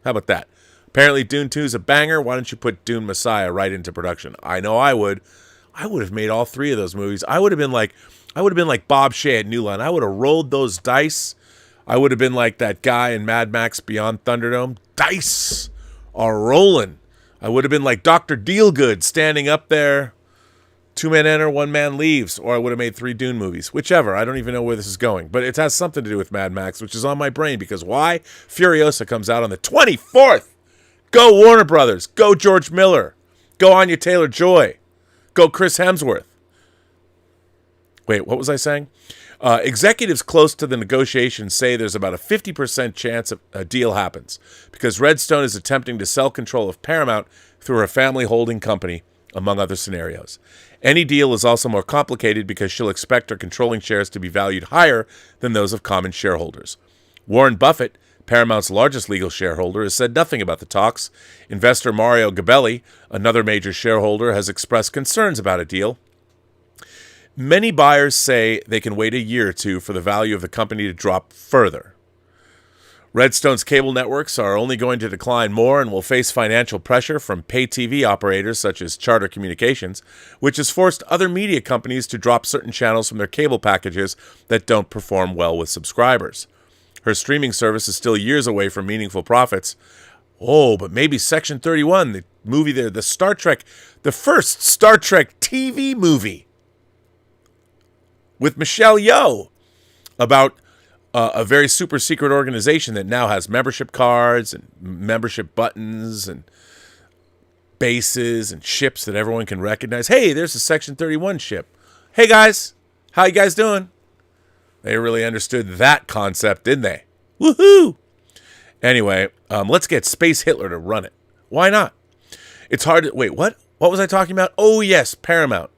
How about that? Apparently Dune 2 is a banger. Why don't you put Dune Messiah right into production? I know I would. I would have made all three of those movies. I would have been like Bob Shea at New Line. I would have rolled those dice. I would have been like that guy in Mad Max Beyond Thunderdome. Dice are rolling. I would have been like Dr. Dealgood standing up there. 2 men enter, 1 man leaves. Or I would have made 3 Dune movies. Whichever. I don't even know where this is going. But it has something to do with Mad Max, which is on my brain. Because why? Furiosa comes out on the 24th. Go Warner Brothers. Go George Miller. Go Anya Taylor-Joy. Go Chris Hemsworth. Wait, what was I saying? Executives close to the negotiations say there's about a 50% chance a deal happens because Redstone is attempting to sell control of Paramount through her family holding company, among other scenarios. Any deal is also more complicated because she'll expect her controlling shares to be valued higher than those of common shareholders. Warren Buffett, Paramount's largest legal shareholder, has said nothing about the talks. Investor Mario Gabelli, another major shareholder, has expressed concerns about a deal. Many buyers say they can wait a year or two for the value of the company to drop further. Redstone's cable networks are only going to decline more and will face financial pressure from pay TV operators such as Charter Communications, which has forced other media companies to drop certain channels from their cable packages that don't perform well with subscribers. Her streaming service is still years away from meaningful profits. Oh, but maybe Section 31, the movie there, the first Star Trek TV movie with Michelle Yeoh about a very super secret organization that now has membership cards and membership buttons and bases and ships that everyone can recognize. Hey, there's a Section 31 ship. Hey guys, how you guys doing? They really understood that concept, didn't they? Woohoo! Anyway, let's get Space Hitler to run it. Why not? It's hard to... Wait, what? What was I talking about? Oh, yes, Paramount.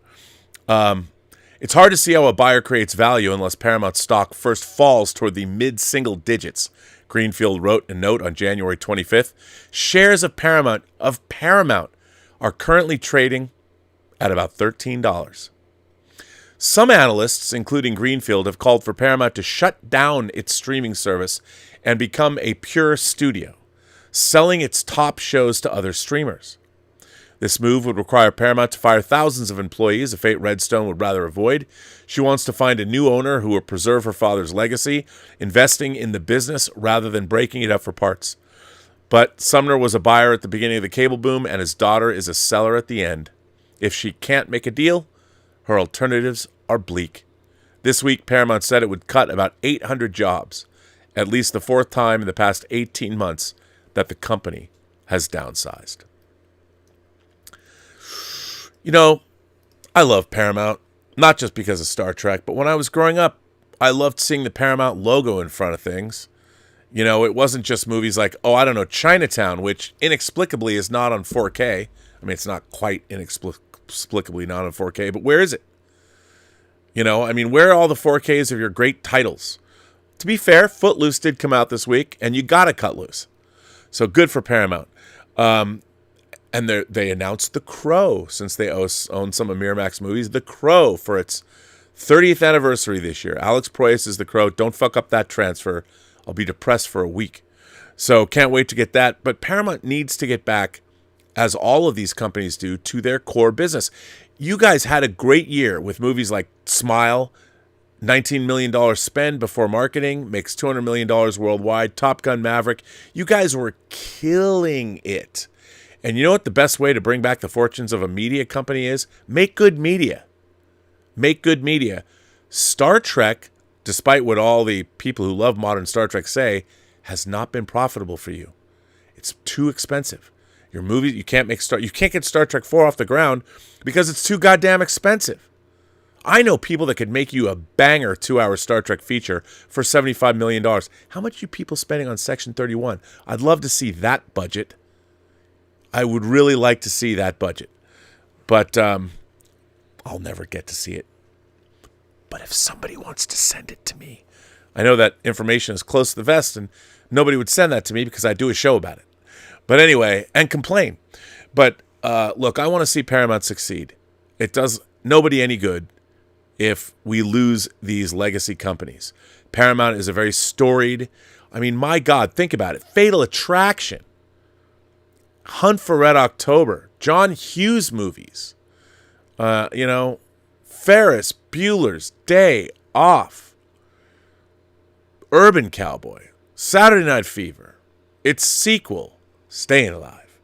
It's hard to see how a buyer creates value unless Paramount stock first falls toward the mid-single digits. Greenfield wrote a note on January 25th. Shares of Paramount are currently trading at about $13. Some analysts, including Greenfield, have called for Paramount to shut down its streaming service and become a pure studio, selling its top shows to other streamers. This move would require Paramount to fire thousands of employees, a fate Redstone would rather avoid. She wants to find a new owner who will preserve her father's legacy, investing in the business rather than breaking it up for parts. But Sumner was a buyer at the beginning of the cable boom, and his daughter is a seller at the end. If she can't make a deal, her alternatives are bleak. This week, Paramount said it would cut about 800 jobs, at least the fourth time in the past 18 months that the company has downsized. You know, I love Paramount, not just because of Star Trek, but when I was growing up, I loved seeing the Paramount logo in front of things. You know, it wasn't just movies like, Chinatown, which inexplicably is not on 4K. I mean, it's not quite inexplicably not on 4K, but where is it? You know, I mean, where are all the 4Ks of your great titles? To be fair, Footloose did come out this week, and you got to cut loose. So good for Paramount. And they announced The Crow, since they own some of Miramax movies. The Crow for its 30th anniversary this year. Alex Proyas is The Crow. Don't fuck up that transfer. I'll be depressed for a week. So can't wait to get that. But Paramount needs to get back, as all of these companies do, to their core business. You guys had a great year with movies like Smile, $19 million spend before marketing, makes $200 million worldwide. Top Gun Maverick. You guys were killing it. And you know what the best way to bring back the fortunes of a media company is? Make good media. Make good media. Star Trek, despite what all the people who love modern Star Trek say, has not been profitable for you. It's too expensive. Your movies, you can't get Star Trek 4 off the ground because it's too goddamn expensive. I know people that could make you a banger 2-hour Star Trek feature for $75 million. How much are you people spending on Section 31? I'd love to see that budget. I would really like to see that budget. But I'll never get to see it. But if somebody wants to send it to me, I know that information is close to the vest, and nobody would send that to me because I do a show about it. But anyway, and complain. But look, I want to see Paramount succeed. It does nobody any good if we lose these legacy companies. Paramount is a very storied, I mean, my God, think about it. Fatal Attraction, Hunt for Red October, John Hughes movies, Ferris Bueller's Day Off, Urban Cowboy, Saturday Night Fever, its sequel, Staying Alive,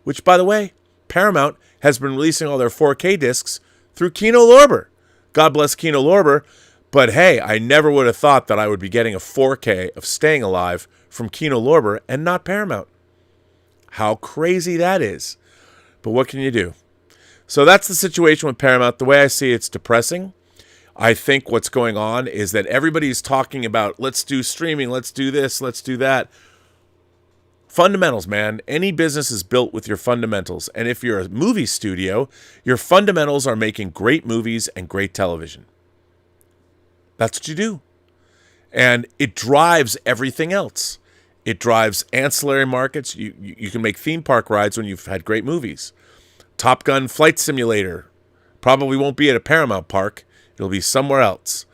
which, by the way, Paramount has been releasing all their 4K discs through Kino Lorber. God bless Kino Lorber, but hey, I never would have thought that I would be getting a 4K of Staying Alive from Kino Lorber and not Paramount. How crazy that is. But what can you do? So that's the situation with Paramount. The way I see it, it's depressing. I think what's going on is that everybody's talking about, let's do streaming, let's do this, let's do that. Fundamentals, man. Any business is built with your fundamentals. And if you're a movie studio, your fundamentals are making great movies and great television. That's what you do. And it drives everything else. It drives ancillary markets. You can make theme park rides when you've had great movies. Top Gun Flight Simulator probably won't be at a Paramount park. It'll be somewhere else.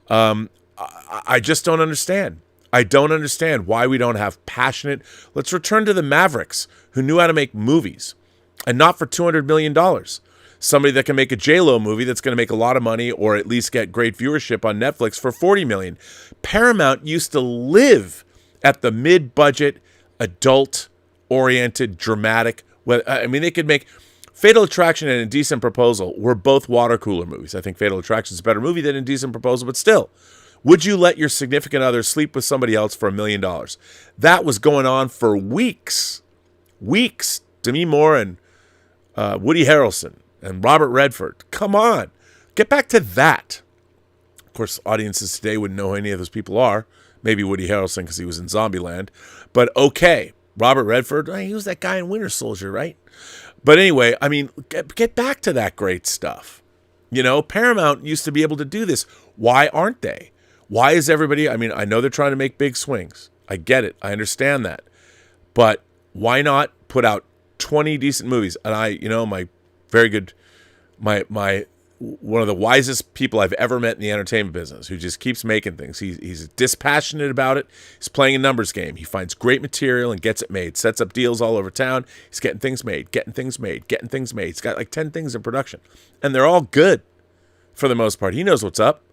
I just don't understand. I don't understand why we don't have passionate. Let's return to the Mavericks who knew how to make movies, and not for $200 million. Somebody that can make a J-Lo movie that's going to make a lot of money or at least get great viewership on Netflix for $40 million. Paramount used to live at the mid-budget, adult-oriented, dramatic. I mean, they could make Fatal Attraction and Indecent Proposal were both water cooler movies. I think Fatal Attraction is a better movie than Indecent Proposal, but still. Would you let your significant other sleep with somebody else for $1 million? That was going on for weeks. Weeks. Demi Moore and Woody Harrelson and Robert Redford. Come on. Get back to that. Of course, audiences today wouldn't know who any of those people are. Maybe Woody Harrelson because he was in Zombieland. But okay. Robert Redford, he was that guy in Winter Soldier, right? But anyway, I mean, get back to that great stuff. You know, Paramount used to be able to do this. Why aren't they? Why is everybody, I mean, I know they're trying to make big swings. I get it. I understand that. But why not put out 20 decent movies? And my very good, my one of the wisest people I've ever met in the entertainment business, who just keeps making things. He's dispassionate about it. He's playing a numbers game. He finds great material and gets it made, sets up deals all over town. He's getting things made. He's got like 10 things in production, and they're all good for the most part. He knows what's up.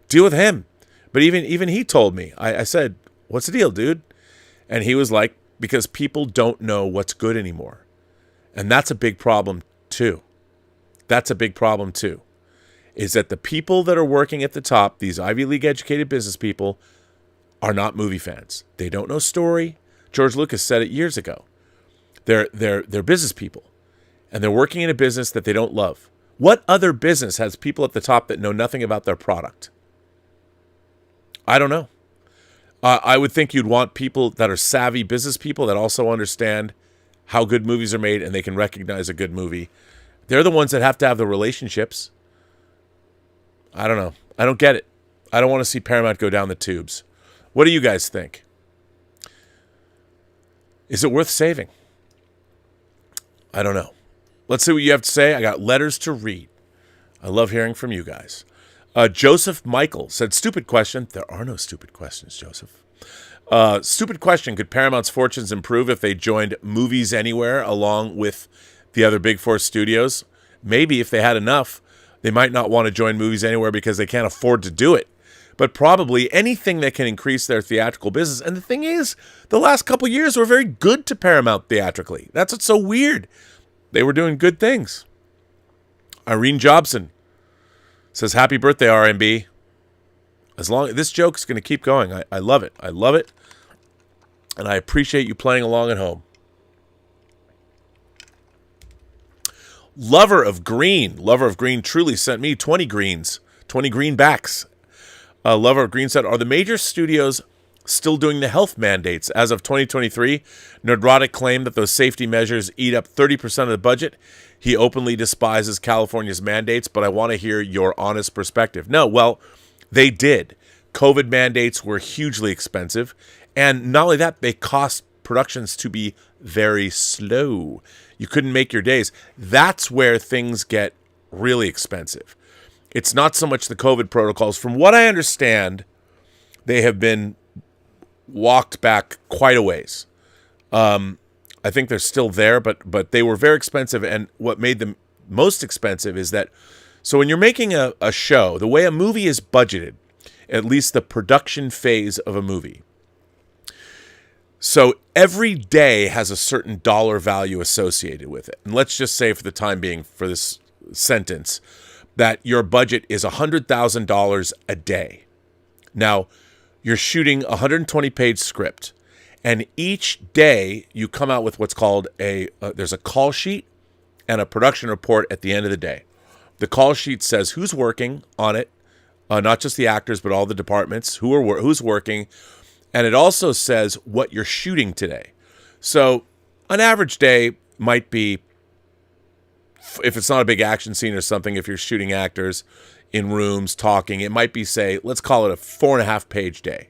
Deal with him. But even he told me, I said, what's the deal, dude? And he was like, because people don't know what's good anymore. And that's a big problem too. That's a big problem too, is that the people that are working at the top, these Ivy League educated business people, are not movie fans. They don't know story. George Lucas said it years ago. They're business people, and they're working in a business that they don't love. What other business has people at the top that know nothing about their product? I don't know. I would think you'd want people that are savvy business people that also understand how good movies are made and they can recognize a good movie. They're the ones that have to have the relationships. I don't know. I don't get it. I don't want to see Paramount go down the tubes. What do you guys think? Is it worth saving? I don't know. Let's see what you have to say. I got letters to read. I love hearing from you guys. Joseph Michael said, stupid question. There are no stupid questions, Joseph. Stupid question. Could Paramount's fortunes improve if they joined Movies Anywhere along with the other big four studios? Maybe if they had enough. They might not want to join Movies Anywhere because they can't afford to do it. But probably anything that can increase their theatrical business. And the thing is, the last couple years were very good to Paramount theatrically. That's what's so weird. They were doing good things. Irene Jobson says, happy birthday, RMB. This joke is going to keep going. I love it. I love it. And I appreciate you playing along at home. Lover of Green truly sent me 20 greens, 20 greenbacks. Lover of Green said, are the major studios still doing the health mandates? As of 2023, Nerdrotic claimed that those safety measures eat up 30% of the budget. He openly despises California's mandates, but I want to hear your honest perspective. No, well, they did. COVID mandates were hugely expensive. And not only that, they cost productions to be very slow. You couldn't make your days. That's where things get really expensive. It's not so much the COVID protocols. From what I understand, they have been walked back quite a ways. I think they're still there, but they were very expensive. And what made them most expensive is that, so when you're making a show, the way a movie is budgeted, at least the production phase of a movie, so every day has a certain dollar value associated with it. And let's just say for the time being, for this sentence, that your budget is $100,000 a day. Now, you're shooting a 120-page script, and each day you come out with what's called there's a call sheet and a production report at the end of the day. The call sheet says who's working on it, not just the actors, but all the departments, who's working, and it also says what you're shooting today. So an average day might be, if it's not a big action scene or something, if you're shooting actors in rooms talking, it might be, say, let's call it a 4.5-page day,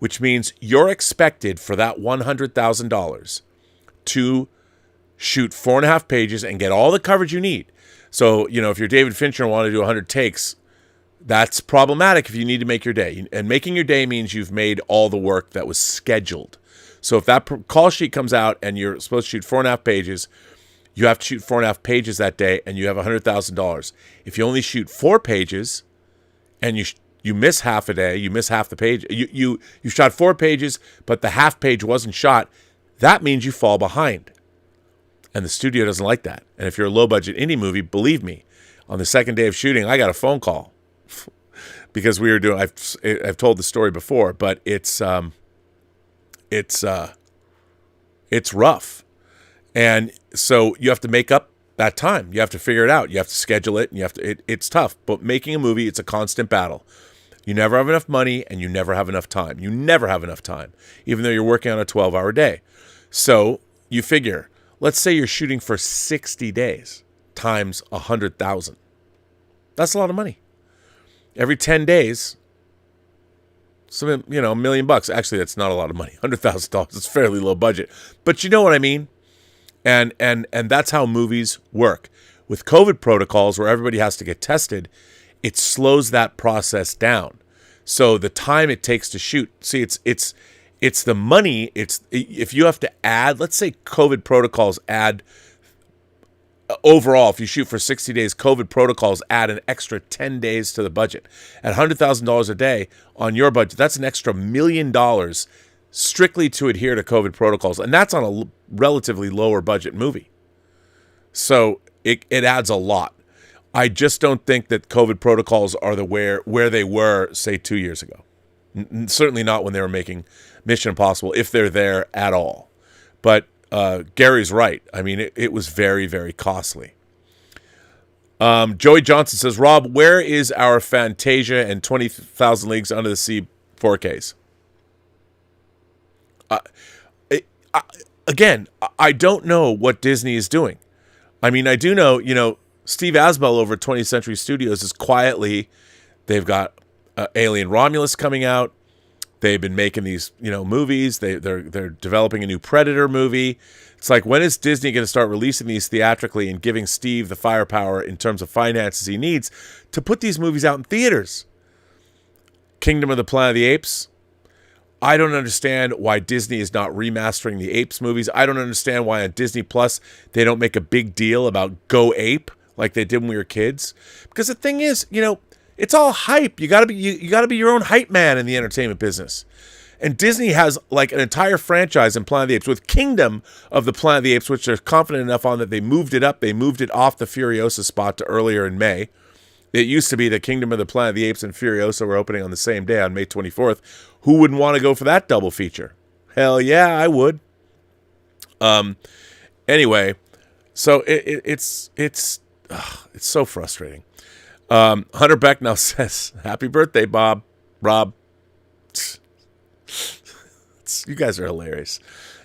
which means you're expected for that $100,000 to shoot 4.5 pages and get all the coverage you need. So, if you're David Fincher and want to do 100 takes, that's problematic if you need to make your day. And making your day means you've made all the work that was scheduled. So if that call sheet comes out and you're supposed to shoot 4.5 pages, you have to shoot 4.5 pages that day, and you have $100,000. If you only shoot 4 pages and you miss half a day, you miss half the page, you shot 4 pages, but the half page wasn't shot, that means you fall behind. And the studio doesn't like that. And if you're a low-budget indie movie, believe me, on the second day of shooting, I got a phone call because we were doing. I've told the story before, but it's rough, and so you have to make up that time. You have to figure it out. You have to schedule it, and you have to. It's tough, but making a movie, it's a constant battle. You never have enough money, and you never have enough time. You never have enough time, even though you're working on a 12-hour day. So you figure. Let's say you're shooting for 60 days times 100,000. That's a lot of money. Every 10 days, $1 million. Actually, that's not a lot of money. $100,000. It's fairly low budget. But you know what I mean? And that's how movies work. with COVID protocols where everybody has to get tested, it slows that process down. So the time it takes to shoot, see, it's the money. It's if you have to add, let's say COVID protocols add overall, if you shoot for 60 days, COVID protocols add an extra 10 days to the budget. At $100,000 a day on your budget, that's an extra $1 million strictly to adhere to COVID protocols. And that's on a relatively lower budget movie. So it adds a lot. I just don't think that COVID protocols are where they were, say, 2 years ago. Certainly not when they were making Mission Impossible, if they're there at all. But Gary's right. I mean, it was very, very costly. Joey Johnson says, Rob, where is our Fantasia and 20,000 Leagues Under the Sea 4Ks? Again, I don't know what Disney is doing. I mean, I do know, Steve Asbell over at 20th Century Studios is quietly, they've got Alien Romulus coming out. They've been making these, movies. They're developing a new Predator movie. It's like, when is Disney going to start releasing these theatrically and giving Steve the firepower in terms of finances he needs to put these movies out in theaters? Kingdom of the Planet of the Apes. I don't understand why Disney is not remastering the Apes movies. I don't understand why on Disney Plus they don't make a big deal about Go Ape like they did when we were kids. Because the thing is, it's all hype. You gotta be your own hype man in the entertainment business. And Disney has like an entire franchise in Planet of the Apes with Kingdom of the Planet of the Apes, which they're confident enough on that they moved it up. They moved it off the Furiosa spot to earlier in May. It used to be the Kingdom of the Planet of the Apes and Furiosa were opening on the same day on May 24th. Who wouldn't want to go for that double feature? Hell yeah, I would. Anyway, so it's so frustrating. Hunter Becknell says, "Happy birthday, Bob. Rob." You guys are hilarious.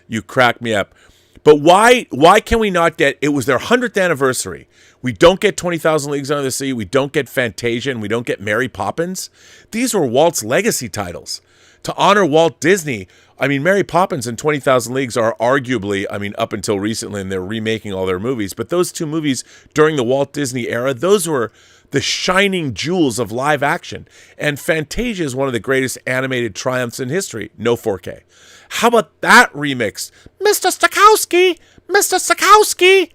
You crack me up. But why can we not get, it was their 100th anniversary. We don't get 20,000 Leagues Under the Sea. We don't get Fantasia, and we don't get Mary Poppins. These were Walt's legacy titles. To honor Walt Disney, I mean, Mary Poppins and 20,000 Leagues are arguably, up until recently, and they're remaking all their movies, but those two movies during the Walt Disney era, those were the shining jewels of live action. And Fantasia is one of the greatest animated triumphs in history. No 4K. How about that remix? Mr. Stokowski! Mr. Stokowski!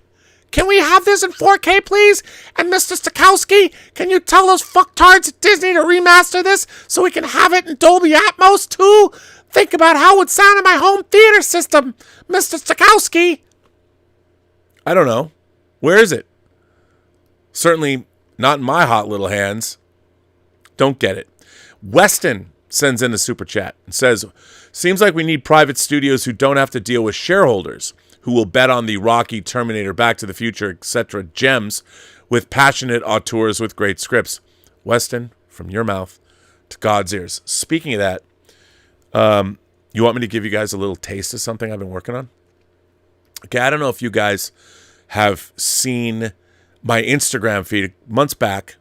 Can we have this in 4K, please? And Mr. Stokowski, can you tell those fucktards at Disney to remaster this so we can have it in Dolby Atmos, too? Think about how it would sound in my home theater system, Mr. Stokowski. I don't know. Where is it? Certainly not in my hot little hands. Don't get it. Weston sends in a super chat and says, seems like we need private studios who don't have to deal with shareholders who will bet on the Rocky, Terminator, Back to the Future, etc. gems with passionate auteurs with great scripts. Weston, from your mouth to God's ears. Speaking of that, you want me to give you guys a little taste of something I've been working on? Okay, I don't know if you guys have seen my Instagram feed months back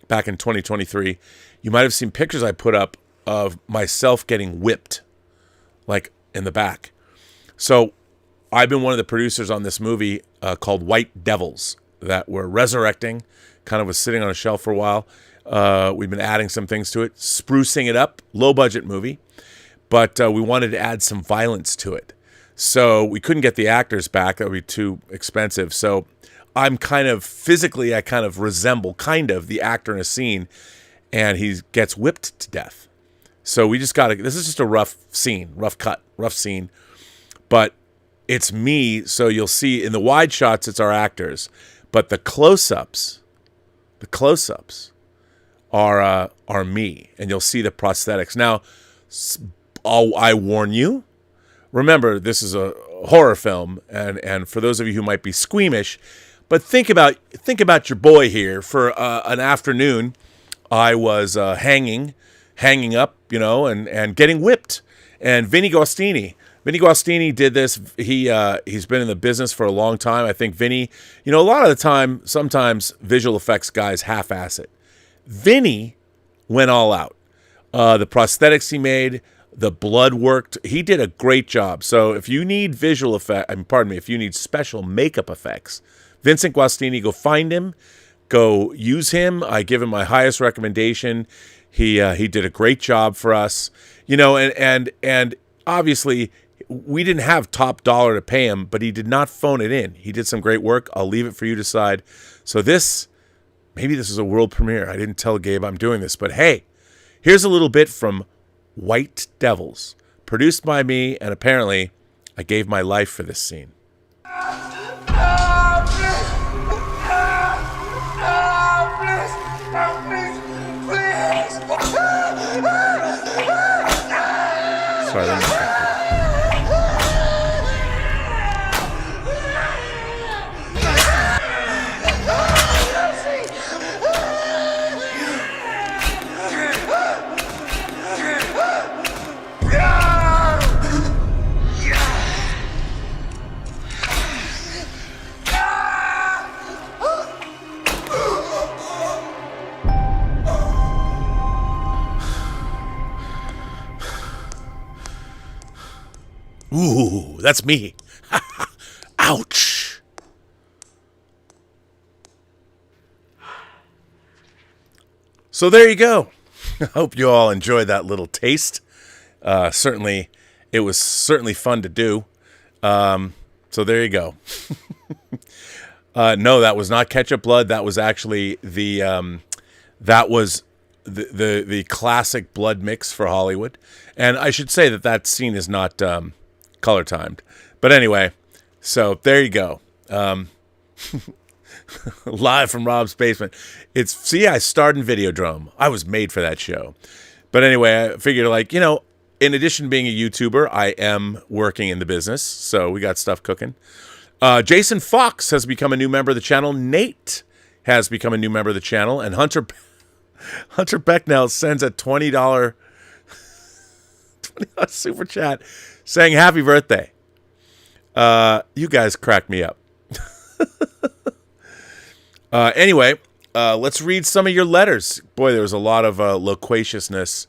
in 2023. You might have seen pictures I put up of myself getting whipped, like in the back. So I've been one of the producers on this movie called White Devils that we're resurrecting. Kind of was sitting on a shelf for a while. We've been adding some things to it, sprucing it up. Low budget movie, but we wanted to add some violence to it. So we couldn't get the actors back. That would be too expensive. So I'm kind of physically, I kind of resemble the actor in a scene, and he gets whipped to death. So we just got to, this is just a rough scene, rough scene, but it's me. So you'll see in the wide shots, it's our actors, but the close-ups are me, and you'll see the prosthetics. Now, I warn you, remember, this is a horror film, and for those of you who might be squeamish, but think about your boy here. For an afternoon, I was hanging up, and getting whipped. And Vinny Guastini did this. He's been in the business for a long time. I think Vinny, a lot of the time, sometimes visual effects guys half-ass it. Vinny went all out. The prosthetics he made, the blood worked. He did a great job. So if you need if you need special makeup effects, Vincent Guastini, go find him. Go use him. I give him my highest recommendation. He did a great job for us. And obviously we didn't have top dollar to pay him, but he did not phone it in. He did some great work. I'll leave it for you to decide. So maybe this is a world premiere. I didn't tell Gabe I'm doing this, but hey, here's a little bit from White Devils, produced by me, and apparently I gave my life for this scene. Sorry, let me back. Ooh, that's me. Ouch. So there you go. I hope you all enjoyed that little taste. It was certainly fun to do. So there you go. No, that was not ketchup blood. That was actually the classic blood mix for Hollywood. And I should say that scene is not color timed. But anyway, so there you go. Live from Rob's basement. I starred in Videodrome. I was made for that show. But anyway, I figured in addition to being a YouTuber, I am working in the business. So we got stuff cooking. Jason Fox has become a new member of the channel. Nate has become a new member of the channel. And Hunter Becknell sends a $20 super chat saying happy birthday. You guys crack me up. Anyway, let's read some of your letters. Boy, there was a lot of loquaciousness.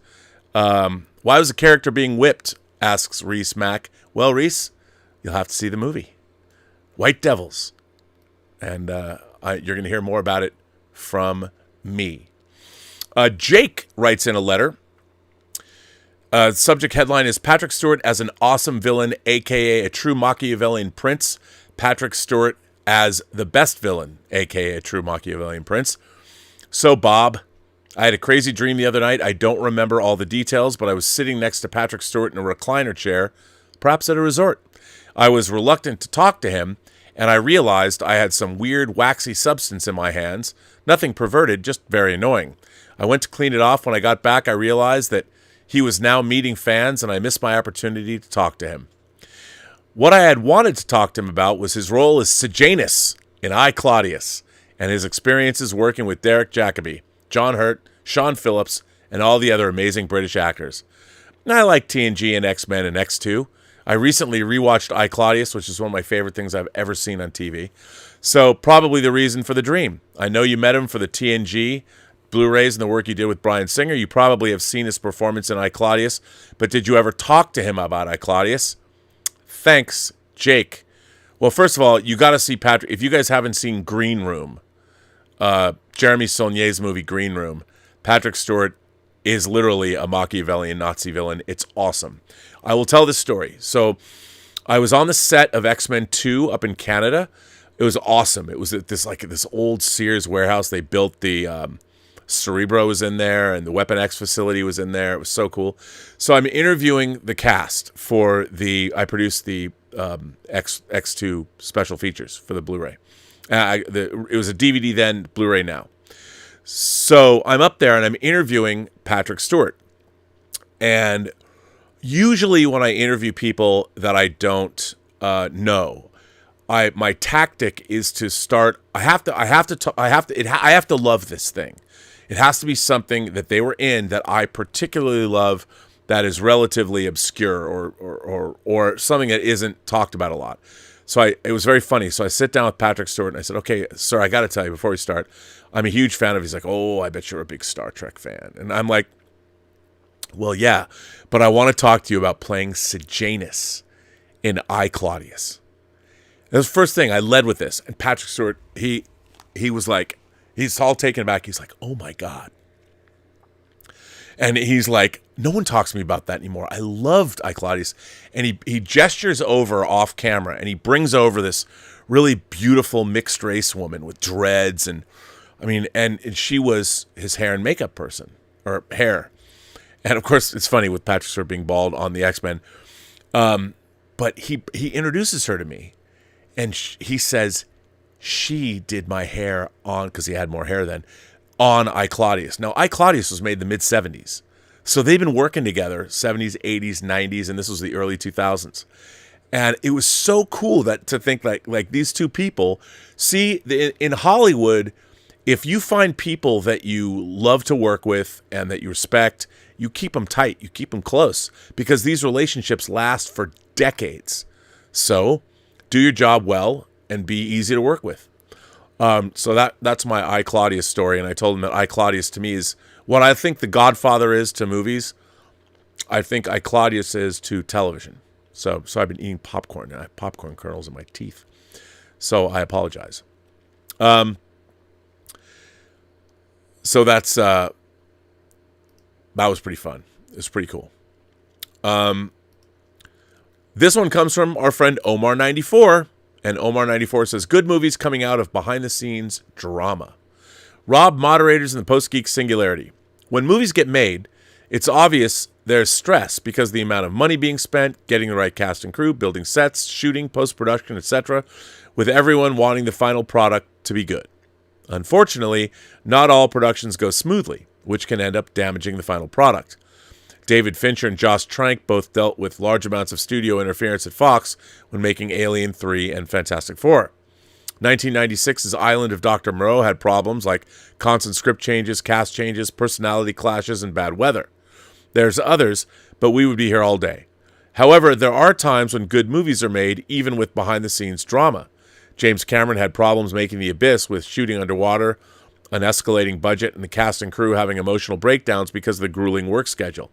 Why was the character being whipped? Asks Reese Mack. Well, Reese, you'll have to see the movie. White Devils. And you're going to hear more about it from me. Jake writes in a letter. Subject headline is Patrick Stewart as an awesome villain, a.k.a. a true Machiavellian prince. Patrick Stewart as the best villain, a.k.a. a true Machiavellian prince. So, Bob, I had a crazy dream the other night. I don't remember all the details, but I was sitting next to Patrick Stewart in a recliner chair, perhaps at a resort. I was reluctant to talk to him, and I realized I had some weird waxy substance in my hands. Nothing perverted, just very annoying. I went to clean it off. When I got back, I realized that he was now meeting fans, and I missed my opportunity to talk to him. What I had wanted to talk to him about was his role as Sejanus in I, Claudius, and his experiences working with Derek Jacobi, John Hurt, Sean Phillips, and all the other amazing British actors. And I like TNG and X-Men and X2. I recently rewatched I, Claudius, which is one of my favorite things I've ever seen on TV. So probably the reason for the dream. I know you met him for the TNG Blu-rays and the work you did with Bryan Singer. You probably have seen his performance in I, Claudius, but did you ever talk to him about I, Claudius? Thanks, Jake. Well, first of all, you got to see Patrick. If you guys haven't seen Green Room, Jeremy Saulnier's movie Green Room, Patrick Stewart is literally a Machiavellian Nazi villain. It's awesome. I will tell this story. So I was on the set of X-Men 2 up in Canada. It was awesome. It was at this old Sears warehouse. They built the Cerebro was in there, and the Weapon X facility was in there. It was so cool. So I'm interviewing the cast for I produced the X2 special features for the Blu-ray. It was a DVD then, Blu-ray now. So I'm up there and I'm interviewing Patrick Stewart. And usually when I interview people that I don't know, my tactic is to start. I have to love this thing. It has to be something that they were in that I particularly love, that is relatively obscure or something that isn't talked about a lot. So it was very funny. So I sit down with Patrick Stewart and I said, okay, sir, I got to tell you before we start, I'm a huge fan of. He's like, oh, I bet you're a big Star Trek fan. And I'm like, well, yeah, but I want to talk to you about playing Sejanus in I, Claudius. That was the first thing. I led with this. And Patrick Stewart, he was like, he's all taken aback. He's like, oh my God. And he's like, no one talks to me about that anymore. I loved I, Claudius. And he gestures over off camera and he brings over this really beautiful mixed race woman with dreads. And I mean, and she was his hair and makeup person, or hair. And of course, it's funny with Patrick Stewart being bald on the X-Men. But he introduces her to me. And he says, she did my hair on, because he had more hair then, on I, Claudius. Now, I, Claudius was made in the mid-'70s. So they've been working together, 70s, 80s, 90s, and this was the early 2000s. And it was so cool that to think like these two people, see, in Hollywood, if you find people that you love to work with and that you respect, you keep them tight, you keep them close, because these relationships last for decades. So do your job well and be easy to work with. So that's my I, Claudius story, and I told him that I, Claudius to me is what I think The Godfather is to movies. I think I, Claudius is to television. So I've been eating popcorn, and I have popcorn kernels in my teeth. So I apologize. So that's that was pretty fun. It was pretty cool. This one comes from our friend Omar94. And Omar94 says, good movies coming out of behind-the-scenes drama. Rob, moderators in the Post-Geek singularity. When movies get made, it's obvious there's stress because of the amount of money being spent, getting the right cast and crew, building sets, shooting, post-production, etc., with everyone wanting the final product to be good. Unfortunately, not all productions go smoothly, which can end up damaging the final product. David Fincher and Josh Trank both dealt with large amounts of studio interference at Fox when making Alien 3 and Fantastic Four. 1996's Island of Dr. Moreau had problems like constant script changes, cast changes, personality clashes, and bad weather. There's others, but we would be here all day. However, there are times when good movies are made, even with behind-the-scenes drama. James Cameron had problems making The Abyss with shooting underwater, an escalating budget, and the cast and crew having emotional breakdowns because of the grueling work schedule.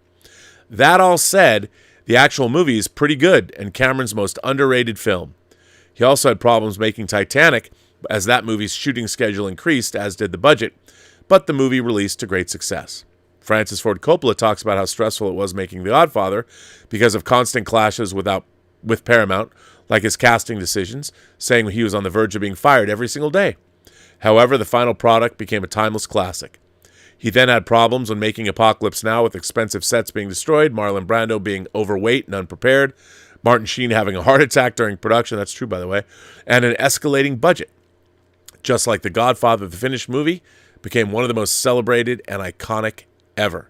That all said, the actual movie is pretty good and Cameron's most underrated film. He also had problems making Titanic as that movie's shooting schedule increased, as did the budget, but the movie released to great success. Francis Ford Coppola talks about how stressful it was making The Godfather because of constant clashes with Paramount, like his casting decisions, saying he was on the verge of being fired every single day. However, the final product became a timeless classic. He then had problems when making Apocalypse Now with expensive sets being destroyed, Marlon Brando being overweight and unprepared, Martin Sheen having a heart attack during production, that's true by the way, and an escalating budget. Just like The Godfather, the finished movie became one of the most celebrated and iconic ever.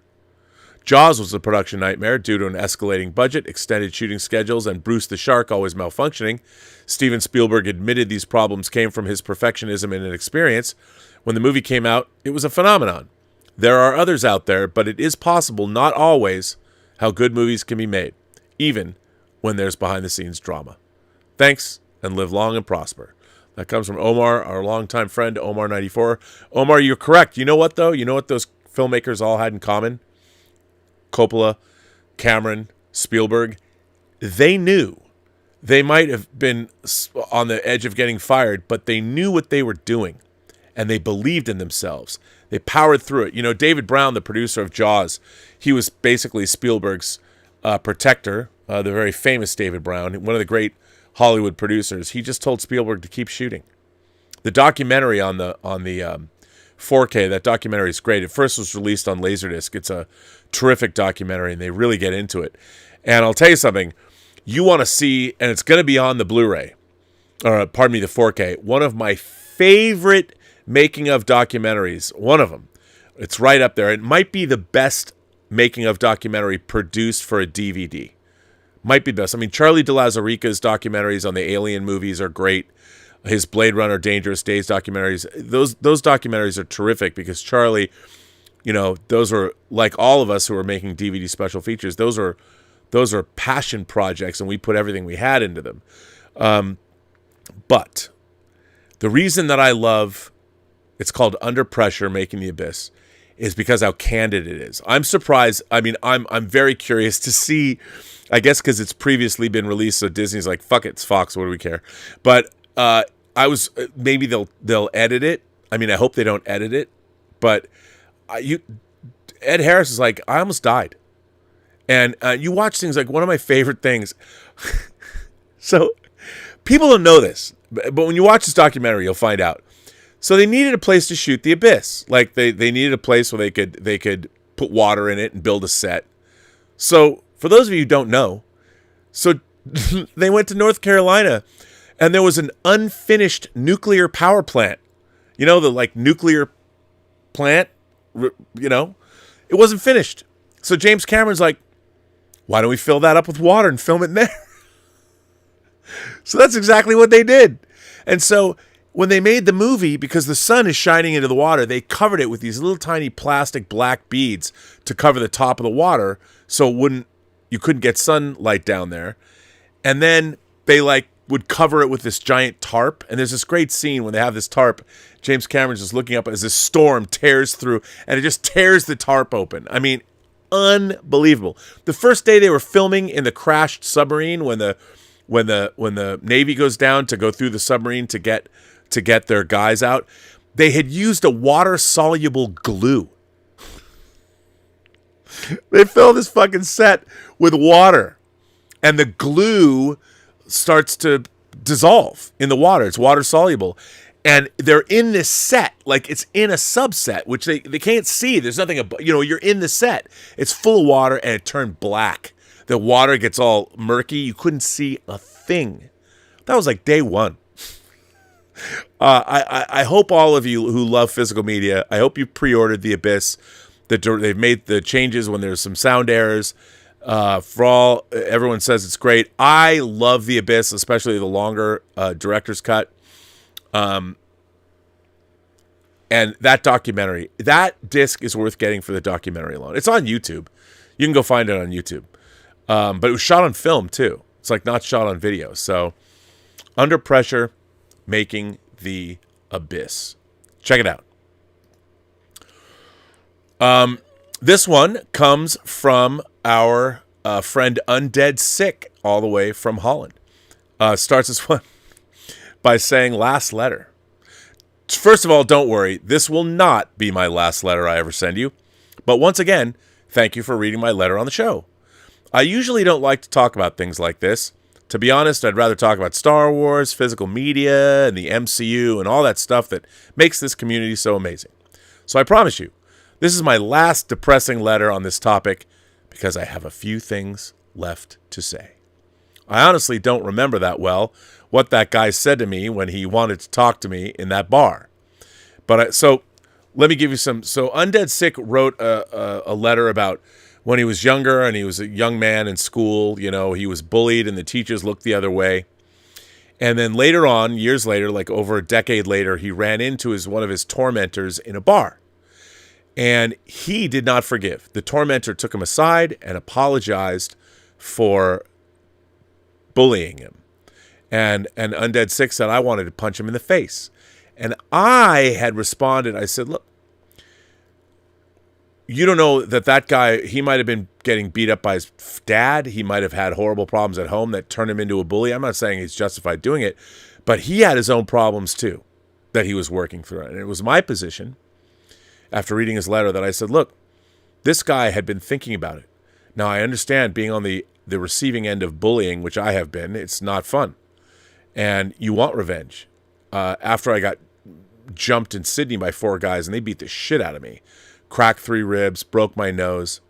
Jaws was a production nightmare due to an escalating budget, extended shooting schedules, and Bruce the Shark always malfunctioning. Steven Spielberg admitted these problems came from his perfectionism and inexperience. When the movie came out, it was a phenomenon. There are others out there, but it is possible, not always, how good movies can be made, even when there's behind-the-scenes drama. Thanks, and live long and prosper. That comes from Omar, our longtime friend, Omar94. Omar, you're correct. You know what, though? You know what those filmmakers all had in common? Coppola, Cameron, Spielberg. They knew. They might have been on the edge of getting fired, but they knew what they were doing, and they believed in themselves. They powered through it. You know, David Brown, the producer of Jaws, he was basically Spielberg's protector, the very famous David Brown, one of the great Hollywood producers. He just told Spielberg to keep shooting. The documentary on the 4K, that documentary is great. It first was released on Laserdisc. It's a terrific documentary, and they really get into it. And I'll tell you something. You want to see, and it's going to be on the Blu-ray, or pardon me, the 4K. One of my favorite making of documentaries, one of them. It's right up there. It might be the best making of documentary produced for a DVD. Might be best. I mean, Charlie de Lauzirika's documentaries on the Alien movies are great. His Blade Runner Dangerous Days documentaries, those documentaries are terrific because Charlie, you know, those are like all of us who are making DVD special features. Those are passion projects, and we put everything we had into them. But the reason that I love, it's called Under Pressure, Making the Abyss, is because how candid it is. I'm surprised. I mean, I'm very curious to see, I guess because it's previously been released, so Disney's like, fuck it, it's Fox, what do we care? But maybe they'll edit it. I mean, I hope they don't edit it, but Ed Harris is like, I almost died. And you watch things like one of my favorite things. So people don't know this, but when you watch this documentary, you'll find out. So they needed a place to shoot The Abyss. Like they needed a place where they could put water in it and build a set. So for those of you who don't know, so they went to North Carolina and there was an unfinished nuclear power plant. You know, the like nuclear plant, you know, it wasn't finished. So James Cameron's like, why don't we fill that up with water and film it in there? So that's exactly what they did. And so when they made the movie, because the sun is shining into the water, they covered it with these little tiny plastic black beads to cover the top of the water so you couldn't get sunlight down there. And then they like would cover it with this giant tarp. And there's this great scene when they have this tarp. James Cameron's just looking up as this storm tears through and it just tears the tarp open. I mean, unbelievable. The first day they were filming in the crashed submarine when the Navy goes down to go through the submarine to get their guys out, they had used a water-soluble glue. They filled this fucking set with water, and the glue starts to dissolve in the water. It's water-soluble. And they're in this set, like it's in a subset, which they can't see. There's nothing, you're in the set. It's full of water, and it turned black. The water gets all murky. You couldn't see a thing. That was like day one. I hope all of you who love physical media, I hope you pre-ordered The Abyss. They've made the changes when there's some sound errors. Everyone says it's great. I love The Abyss, especially the longer director's cut. And that documentary, that disc is worth getting for the documentary alone. It's on YouTube. You can go find it on YouTube. But it was shot on film too. It's like not shot on video. So Under Pressure, Making The Abyss. Check it out. This one comes from our friend Undead Sick, all the way from Holland. Starts this one by saying, last letter. First of all, don't worry. This will not be my last letter I ever send you. But once again, thank you for reading my letter on the show. I usually don't like to talk about things like this. To be honest, I'd rather talk about Star Wars, physical media, and the MCU, and all that stuff that makes this community so amazing. So I promise you, this is my last depressing letter on this topic because I have a few things left to say. I honestly don't remember that well what that guy said to me when he wanted to talk to me in that bar. So let me give you some. So Undead Sick wrote a letter about when he was younger and he was a young man in school. You know, he was bullied and the teachers looked the other way. And then later on, years later, like over a decade later, he ran into one of his tormentors in a bar. And he did not forgive. The tormentor took him aside and apologized for bullying him. And Undead Sick said, I wanted to punch him in the face. And I had responded, I said, look, you don't know that guy, he might have been getting beat up by his dad. He might have had horrible problems at home that turned him into a bully. I'm not saying he's justified doing it, but he had his own problems too that he was working through. And it was my position, after reading his letter, that I said, look, this guy had been thinking about it. Now, I understand being on the receiving end of bullying, which I have been, it's not fun. And you want revenge. After I got jumped in Sydney by 4 guys and they beat the shit out of me, cracked 3 ribs, broke my nose.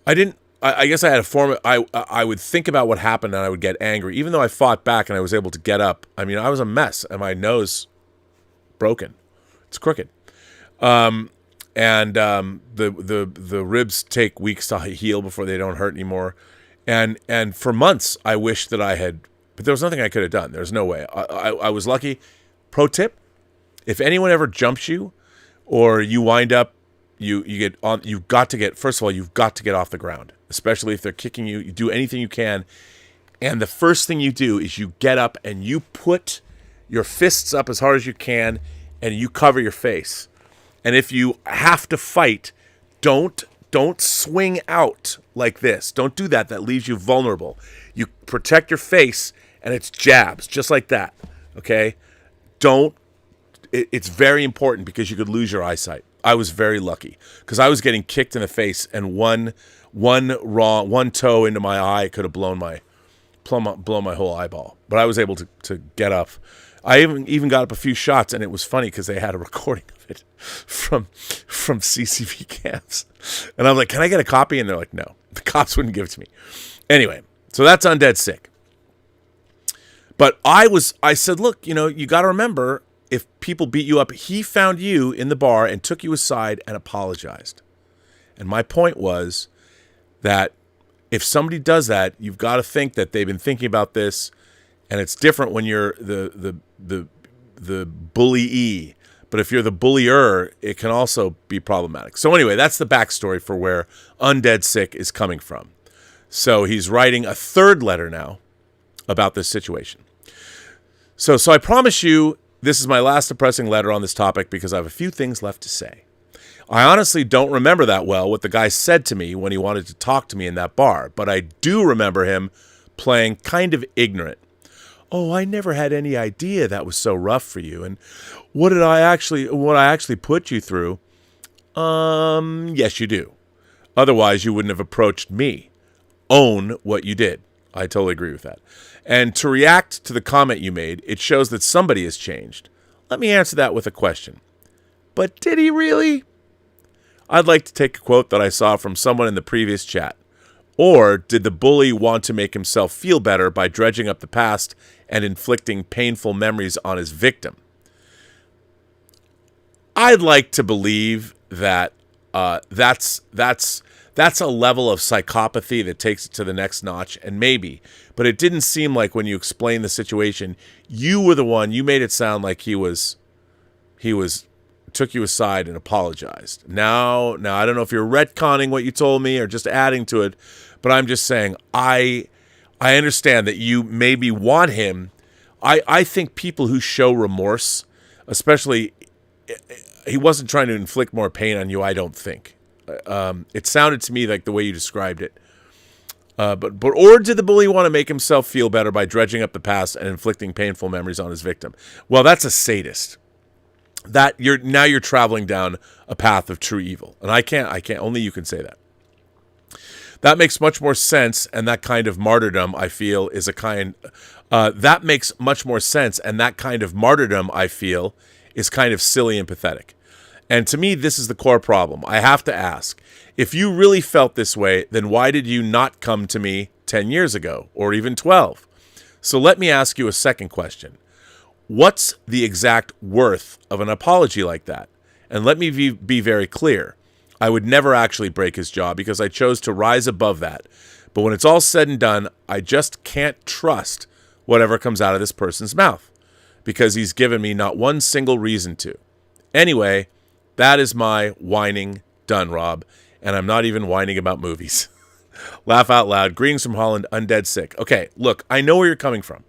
I guess I had a form. I would think about what happened and I would get angry. Even though I fought back and I was able to get up, I mean, I was a mess and my nose broken. It's crooked. The ribs take weeks to heal before they don't hurt anymore. And for months, I wished that I had, but there was nothing I could have done. There's no way. I was lucky. Pro tip, if anyone ever jumps you or you wind up, you've got to get off the ground, especially if they're kicking you. You do anything you can. And the first thing you do is you get up and you put your fists up as hard as you can and you cover your face. And if you have to fight, don't swing out like this. Don't do that. That leaves you vulnerable. You protect your face and it's jabs, just like that. Okay? It's very important because you could lose your eyesight. I was very lucky because I was getting kicked in the face, and one toe into my eye could have blown my whole eyeball. But I was able to get up. I even got up a few shots, and it was funny because they had a recording of it from CCTV cams. And I'm like, can I get a copy? And they're like, no. The cops wouldn't give it to me. Anyway, so that's Undead Sick. But I said, look, you got to remember, if people beat you up, he found you in the bar and took you aside and apologized. And my point was that if somebody does that, you've got to think that they've been thinking about this, and it's different when you're the bullyee. But if you're the bullier, it can also be problematic. So anyway, that's the backstory for where Undead Sick is coming from. So he's writing a third letter now about this situation. So I promise you, this is my last depressing letter on this topic because I have a few things left to say. I honestly don't remember that well what the guy said to me when he wanted to talk to me in that bar, but I do remember him playing kind of ignorant. Oh, I never had any idea that was so rough for you. And what I actually put you through? Yes, you do. Otherwise, you wouldn't have approached me. Own what you did. I totally agree with that. And to react to the comment you made, it shows that somebody has changed. Let me answer that with a question. But did he really? I'd like to take a quote that I saw from someone in the previous chat. Or did the bully want to make himself feel better by dredging up the past and inflicting painful memories on his victim? I'd like to believe that that's a level of psychopathy that takes it to the next notch, and maybe. But it didn't seem like when you explained the situation, you were the one. You made it sound like he took you aside and apologized. Now I don't know if you're retconning what you told me or just adding to it, but I'm just saying I understand that you maybe want him. I think people who show remorse, especially, he wasn't trying to inflict more pain on you, I don't think. It sounded to me like the way you described it. Or did the bully want to make himself feel better by dredging up the past and inflicting painful memories on his victim? Well, that's a sadist. You're traveling down a path of true evil, and I can't. Only you can say that. That makes much more sense, and that kind of martyrdom, I feel, is a kind. That makes much more sense, and that kind of martyrdom, I feel, is kind of silly and pathetic. And to me, this is the core problem. I have to ask, if you really felt this way, then why did you not come to me 10 years ago, or even 12? So let me ask you a second question. What's the exact worth of an apology like that? And let me be very clear. I would never actually break his jaw because I chose to rise above that. But when it's all said and done, I just can't trust whatever comes out of this person's mouth because he's given me not one single reason to. Anyway, that is my whining done, Rob. And I'm not even whining about movies. Laugh out loud. Greetings from Holland, Undead Sick. Okay, look, I know where you're coming from.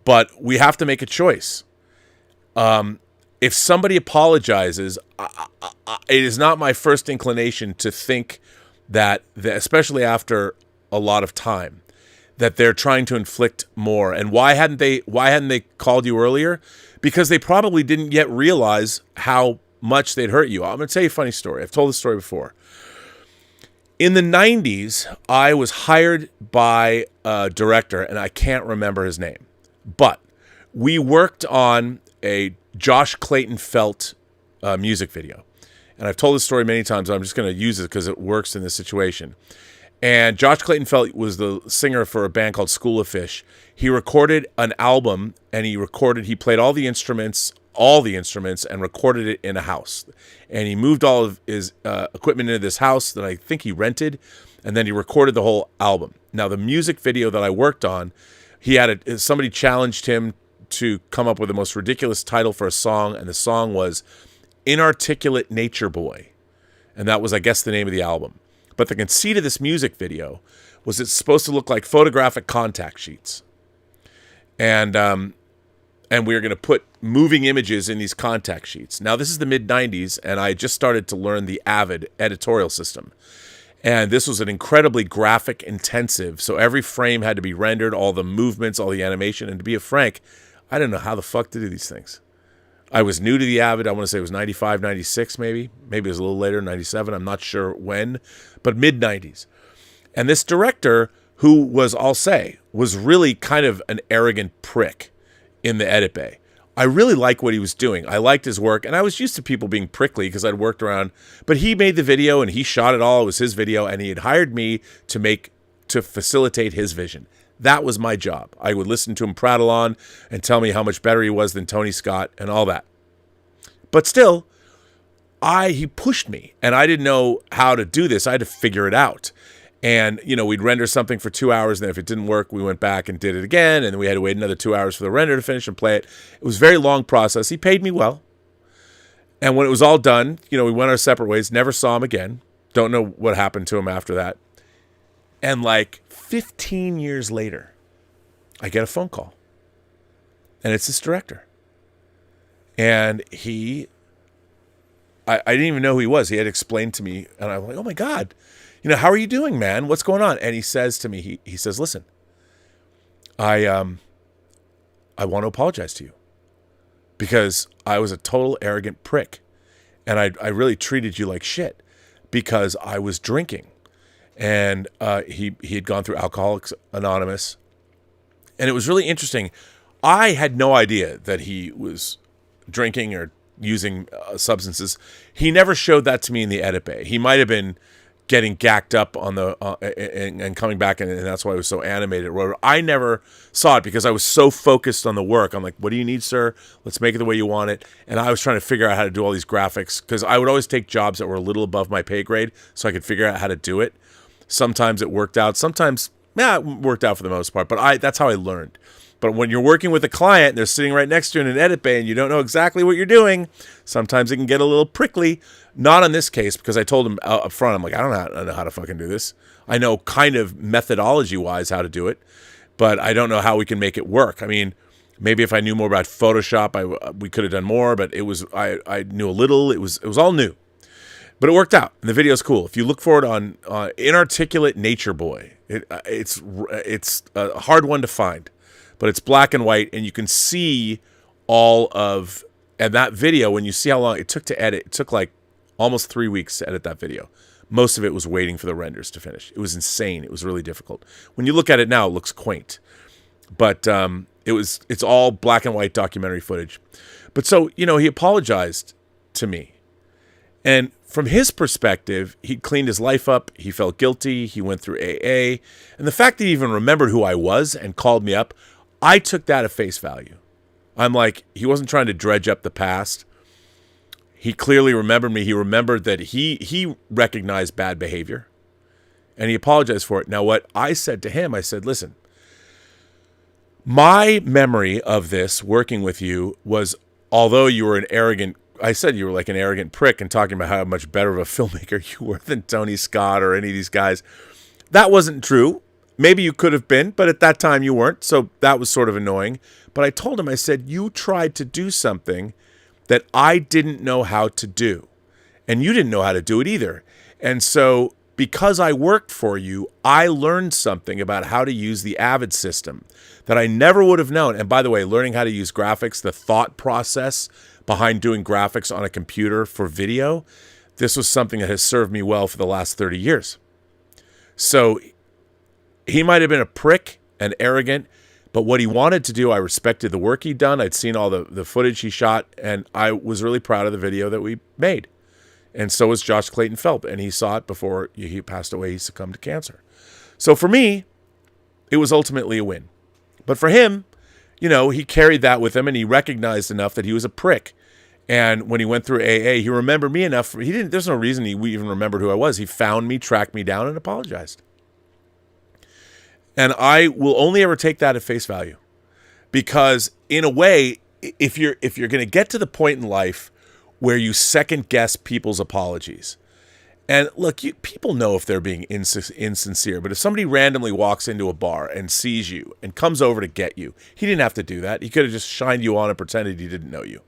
But we have to make a choice. If somebody apologizes, it is not my first inclination to think that, especially after a lot of time, that they're trying to inflict more. And why hadn't they called you earlier? Because they probably didn't yet realize how much they'd hurt you. I'm going to tell you a funny story. I've told this story before. In the 90s, I was hired by a director, and I can't remember his name. But we worked on a Josh Clayton Felt music video. And I've told this story many times. I'm just going to use it because it works in this situation. And Josh Clayton Felt was the singer for a band called School of Fish. He recorded an album, and he played all the instruments, and recorded it in a house. And he moved all of his equipment into this house that I think he rented, and then he recorded the whole album. Now, the music video that I worked on, somebody challenged him to come up with the most ridiculous title for a song, and the song was Inarticulate Nature Boy. And that was, I guess, the name of the album. But the conceit of this music video was it's supposed to look like photographic contact sheets. And we were going to put moving images in these contact sheets. Now, this is the mid-90s, and I just started to learn the Avid editorial system. And this was an incredibly graphic intensive. So every frame had to be rendered, all the movements, all the animation. And to be frank, I didn't know how the fuck to do these things. I was new to the Avid. I want to say it was 95, 96 maybe. Maybe it was a little later, 97. I'm not sure when, but mid-90s. And this director, who was, I'll say, was really kind of an arrogant prick in the edit bay. I really liked what he was doing. I liked his work, and I was used to people being prickly because I'd worked around. But he made the video, and he shot it all. It was his video, and he had hired me to facilitate his vision. That was my job. I would listen to him prattle on and tell me how much better he was than Tony Scott and all that. But still, he pushed me, and I didn't know how to do this. I had to figure it out. And, we'd render something for 2 hours, and then if it didn't work, we went back and did it again, and then we had to wait another 2 hours for the render to finish and play it. It was a very long process. He paid me well. And when it was all done, we went our separate ways, never saw him again. Don't know what happened to him after that. And 15 years later, I get a phone call. And it's this director. And I didn't even know who he was. He had explained to me, and I'm like, oh my God, how are you doing, man? What's going on? And he says to me, he says, listen, I want to apologize to you because I was a total arrogant prick. And I really treated you like shit because I was drinking. And he had gone through Alcoholics Anonymous. And it was really interesting. I had no idea that he was drinking or using substances. He never showed that to me in the edit bay. He might have been getting gacked up on the and coming back, and that's why I was so animated. I never saw it because I was so focused on the work. I'm like, what do you need, sir? Let's make it the way you want it. And I was trying to figure out how to do all these graphics because I would always take jobs that were a little above my pay grade so I could figure out how to do it. Sometimes it worked out. Sometimes, it worked out for the most part. But that's how I learned. But when you're working with a client, they're sitting right next to you in an edit bay, and you don't know exactly what you're doing, sometimes it can get a little prickly. Not in this case, because I told him up front, I'm like, I don't know how to fucking do this. I know kind of methodology-wise how to do it, but I don't know how we can make it work. I mean, maybe if I knew more about Photoshop, we could have done more, but I knew a little. It was all new. But it worked out, and the video's cool. If you look for it on Inarticulate Nature Boy, it's a hard one to find. But it's black and white, and you can see and that video, when you see how long it took to edit, it took almost 3 weeks to edit that video. Most of it was waiting for the renders to finish. It was insane. It was really difficult. When you look at it now, it looks quaint. But it's all black and white documentary footage. But so, he apologized to me. And from his perspective, he cleaned his life up. He felt guilty. He went through AA. And the fact that he even remembered who I was and called me up, I took that at face value. I'm like, he wasn't trying to dredge up the past. He clearly remembered me. He remembered that he recognized bad behavior, and he apologized for it. Now, what I said to him, I said, listen, my memory of this working with you was, although you were I said you were like an arrogant prick and talking about how much better of a filmmaker you were than Tony Scott or any of these guys. That wasn't true. Maybe you could have been, but at that time you weren't. So that was sort of annoying. But I told him, I said, you tried to do something that I didn't know how to do. And you didn't know how to do it either. And so because I worked for you, I learned something about how to use the Avid system that I never would have known. And by the way, learning how to use graphics, the thought process behind doing graphics on a computer for video, this was something that has served me well for the last 30 years. So he might have been a prick and arrogant, but what he wanted to do, I respected the work he'd done. I'd seen all the footage he shot, and I was really proud of the video that we made. And so was Josh Clayton Phelps, and he saw it before he passed away. He succumbed to cancer. So for me, it was ultimately a win. But for him, he carried that with him, and he recognized enough that he was a prick. And when he went through AA, he remembered me enough. There's no reason he even remembered who I was. He found me, tracked me down, and apologized. And I will only ever take that at face value, because in a way, if you're going to get to the point in life where you second guess people's apologies, and look, people know if they're being insincere, but if somebody randomly walks into a bar and sees you and comes over to get you, he didn't have to do that. He could have just shined you on and pretended he didn't know you.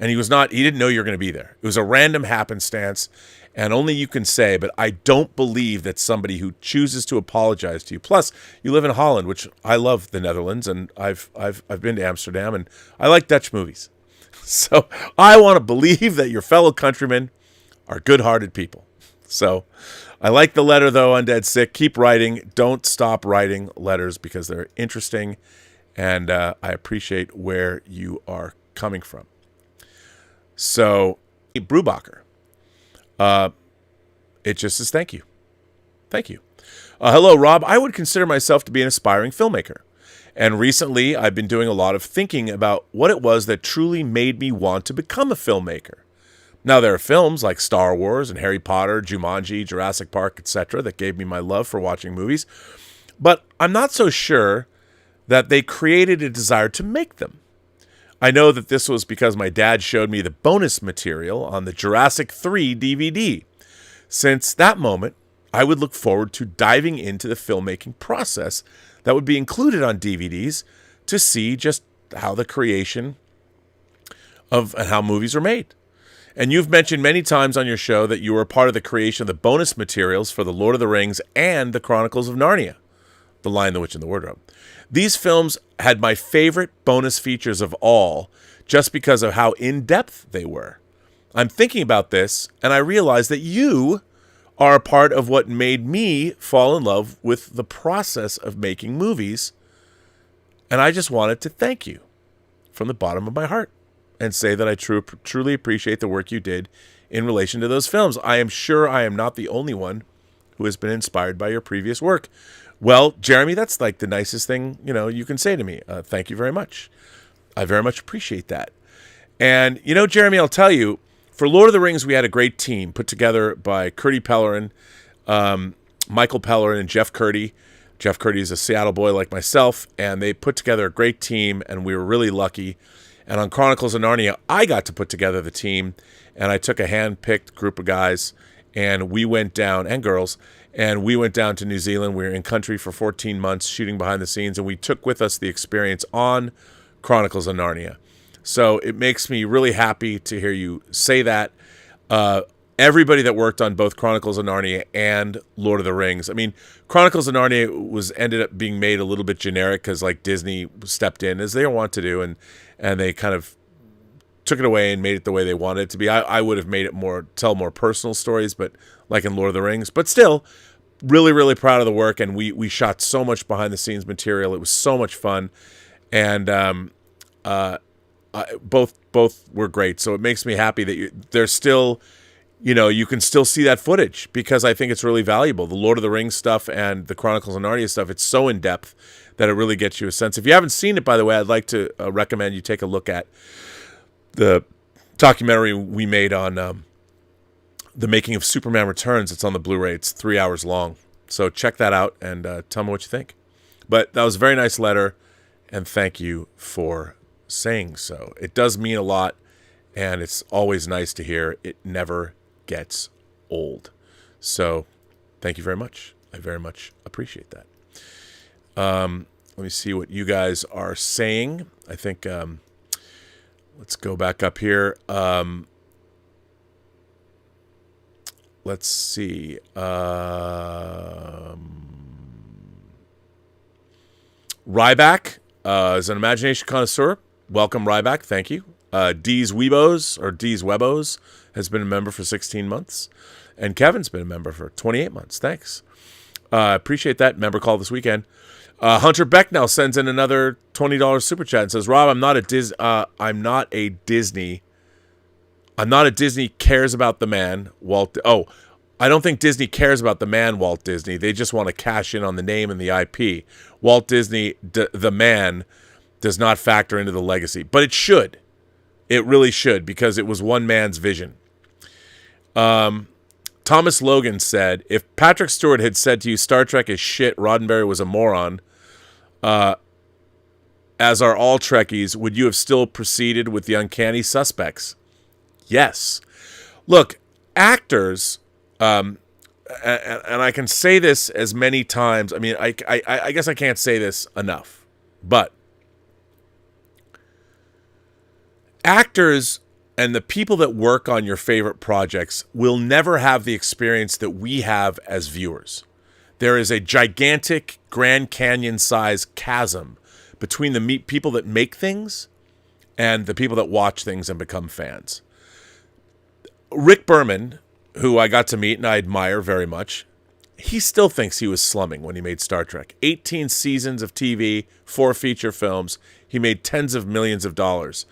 And he didn't know you were going to be there. It was a random happenstance, and only you can say, but I don't believe that somebody who chooses to apologize to you. Plus, you live in Holland, which I love the Netherlands, and I've been to Amsterdam, and I like Dutch movies. So I want to believe that your fellow countrymen are good-hearted people. So I like the letter, though, Undead Sick. Keep writing. Don't stop writing letters because they're interesting, and I appreciate where you are coming from. So, Brubacher, it just says thank you. Thank you. Hello, Rob. I would consider myself to be an aspiring filmmaker. And recently, I've been doing a lot of thinking about what it was that truly made me want to become a filmmaker. Now, there are films like Star Wars and Harry Potter, Jumanji, Jurassic Park, etc. that gave me my love for watching movies. But I'm not so sure that they created a desire to make them. I know that this was because my dad showed me the bonus material on the Jurassic 3 DVD. Since that moment, I would look forward to diving into the filmmaking process that would be included on DVDs to see just how the creation of and how movies are made. And you've mentioned many times on your show that you were a part of the creation of the bonus materials for The Lord of the Rings and The Chronicles of Narnia, The Lion, the Witch, and the Wardrobe. These films had my favorite bonus features of all just because of how in-depth they were. I'm thinking about this, and I realize that you are a part of what made me fall in love with the process of making movies, and I just wanted to thank you from the bottom of my heart and say that I truly appreciate the work you did in relation to those films. I am sure I am not the only one who has been inspired by your previous work. Well, Jeremy, that's like the nicest thing, you can say to me. Thank you very much. I very much appreciate that. And, Jeremy, I'll tell you, for Lord of the Rings, we had a great team put together by Curdy Pellerin, Michael Pellerin, and Jeff Curdy. Jeff Curdy is a Seattle boy like myself, and they put together a great team, and we were really lucky. And on Chronicles of Narnia, I got to put together the team, and I took a hand-picked group of guys, and we went down, and girls, and we went down to New Zealand. We were in country for 14 months shooting behind the scenes, and we took with us the experience on Chronicles of Narnia. So it makes me really happy to hear you say that. Everybody that worked on both Chronicles of Narnia and Lord of the Rings. I mean, Chronicles of Narnia ended up being made a little bit generic because Disney stepped in, as they want to do, and they kind of took it away and made it the way they wanted it to be. I would have made it tell more personal stories, but like in Lord of the Rings. But still, really, really proud of the work, and we shot so much behind-the-scenes material. It was so much fun, and both were great. So it makes me happy that there's still, you can still see that footage because I think it's really valuable. The Lord of the Rings stuff and the Chronicles of Narnia stuff, it's so in-depth that it really gets you a sense. If you haven't seen it, by the way, I'd like to recommend you take a look at the documentary we made on the making of Superman Returns. It's on the Blu-ray. It's 3 hours long. So check that out and tell me what you think. But that was a very nice letter, and thank you for saying so. It does mean a lot, and it's always nice to hear. It never gets old. So thank you very much. I very much appreciate that. Let me see what you guys are saying. I think let's go back up here. Let's see. Ryback is an imagination connoisseur. Welcome, Ryback. Thank you. D's Webos has been a member for 16 months. And Kevin's been a member for 28 months. Thanks. Appreciate that. Member call this weekend. Hunter Becknell sends in another $20 super chat and says, Rob, I'm not a Disney cares about the man, Walt. Oh, I don't think Disney cares about the man, Walt Disney. They just want to cash in on the name and the IP. Walt Disney, the man, does not factor into the legacy. But it should. It really should, because it was one man's vision. Thomas Logan said, if Patrick Stewart had said to you Star Trek is shit, Roddenberry was a moron, as are all Trekkies, would you have still proceeded with the Uncanny Suspects? Yes. Look, actors, and I can say this as many times. I mean, I guess I can't say this enough, but actors And the people that work on your favorite projects will never have the experience that we have as viewers. There is a gigantic Grand Canyon-size chasm between the people that make things and the people that watch things and become fans. Rick Berman, who I got to meet and I admire very much, he still thinks he was slumming when he made Star Trek. 18 seasons of TV, 4 feature films. He made tens of millions of dollars.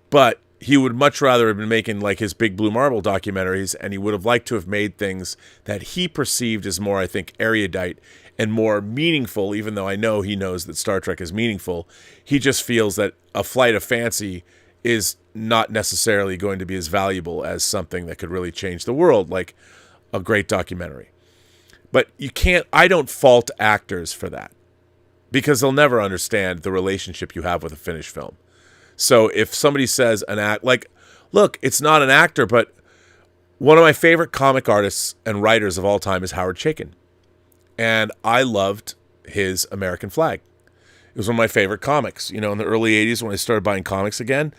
But he would much rather have been making like his Big Blue Marble documentaries, and he would have liked to have made things that he perceived as more, I think, erudite and more meaningful, even though I know he knows that Star Trek is meaningful. He just feels that A Flight of Fancy is not necessarily going to be as valuable as something that could really change the world, like a great documentary. But you can't, I don't fault actors for that, because they'll never understand the relationship you have with a finished film. So if somebody says an act, like, look, it's not an actor, but one of my favorite comic artists and writers of all time is Howard Chaykin. And I loved his American Flag. It was one of my favorite comics. You know, in the early 80s when I started buying comics again,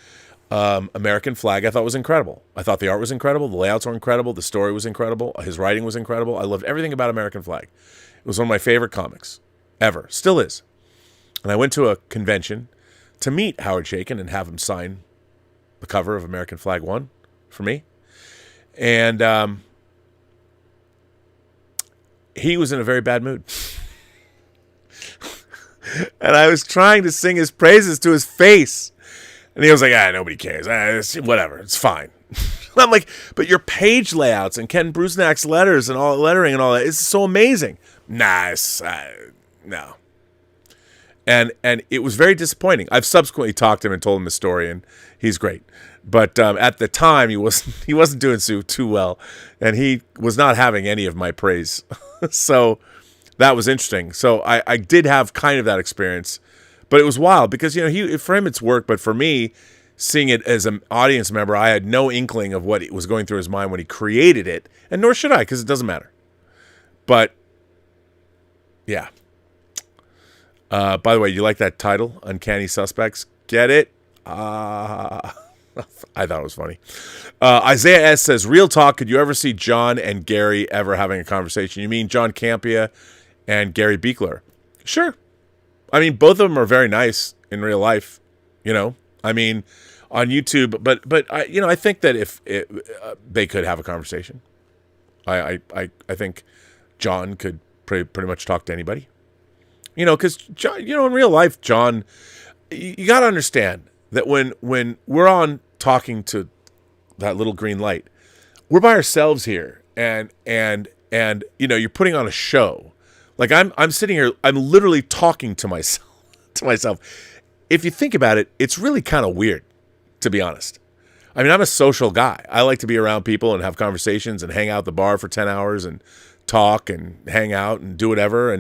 American Flag I thought was incredible. I thought the art was incredible. The layouts were incredible. The story was incredible. His writing was incredible. I loved everything about American Flag. It was one of my favorite comics ever. Still is. And I went to a convention to meet Howard Chaykin and have him sign the cover of American Flag 1 for me. And he was in a very bad mood. And I was trying to sing his praises to his face. And he was like, nobody cares. Whatever, it's fine. I'm like, but your page layouts and Ken Brusnak's letters and all lettering and all that is so amazing. Nice. No. And it was very disappointing. I've subsequently talked to him and told him the story, and he's great. But at the time, he wasn't doing too well, and he was not having any of my praise. So that was interesting. So I did have kind of that experience, but it was wild because, you know, for him it's work, but for me, seeing it as an audience member, I had no inkling of what was going through his mind when he created it, and nor should I, because it doesn't matter. But yeah. By the way, you like that title, Uncanny Suspects? Get it? I thought it was funny. Isaiah S. says, real talk, could you ever see John and Gary ever having a conversation? You mean John Campea and Gary Beekler? Sure. I mean, both of them are very nice in real life, you know? I mean, on YouTube, but I think that if they could have a conversation. I think John could pretty much talk to anybody. You know, because John, you know, in real life, John, you got to understand that when we're on talking to that little green light, we're by ourselves here, and you know, you're putting on a show. Like I'm sitting here, I'm literally talking to myself. If you think about it, it's really kind of weird, to be honest. I mean, I'm a social guy. I like to be around people and have conversations and hang out at the bar for 10 hours and talk and hang out and do whatever,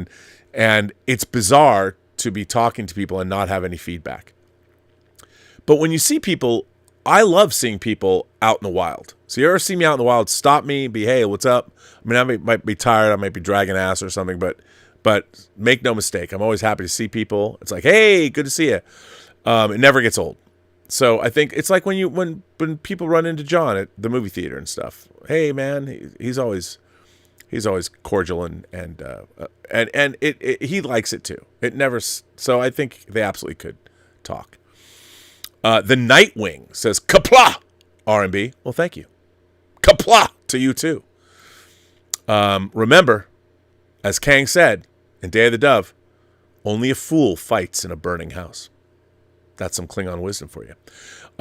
and it's bizarre to be talking to people and not have any feedback. But when you see people, I love seeing people out in the wild. So you ever see me out in the wild, stop me, be, hey, what's up? I mean, I might be tired, I might be dragging ass or something, but make no mistake, I'm always happy to see people. It's like, hey, good to see you. It never gets old. So I think it's like when people run into John at the movie theater and stuff. Hey, man, he's always cordial and he likes it too. It never. So I think they absolutely could talk. The Nightwing says kapla R&B. Well, thank you. Kapla to you too. Remember, as Kang said in Day of the Dove, only a fool fights in a burning house. That's some Klingon wisdom for you.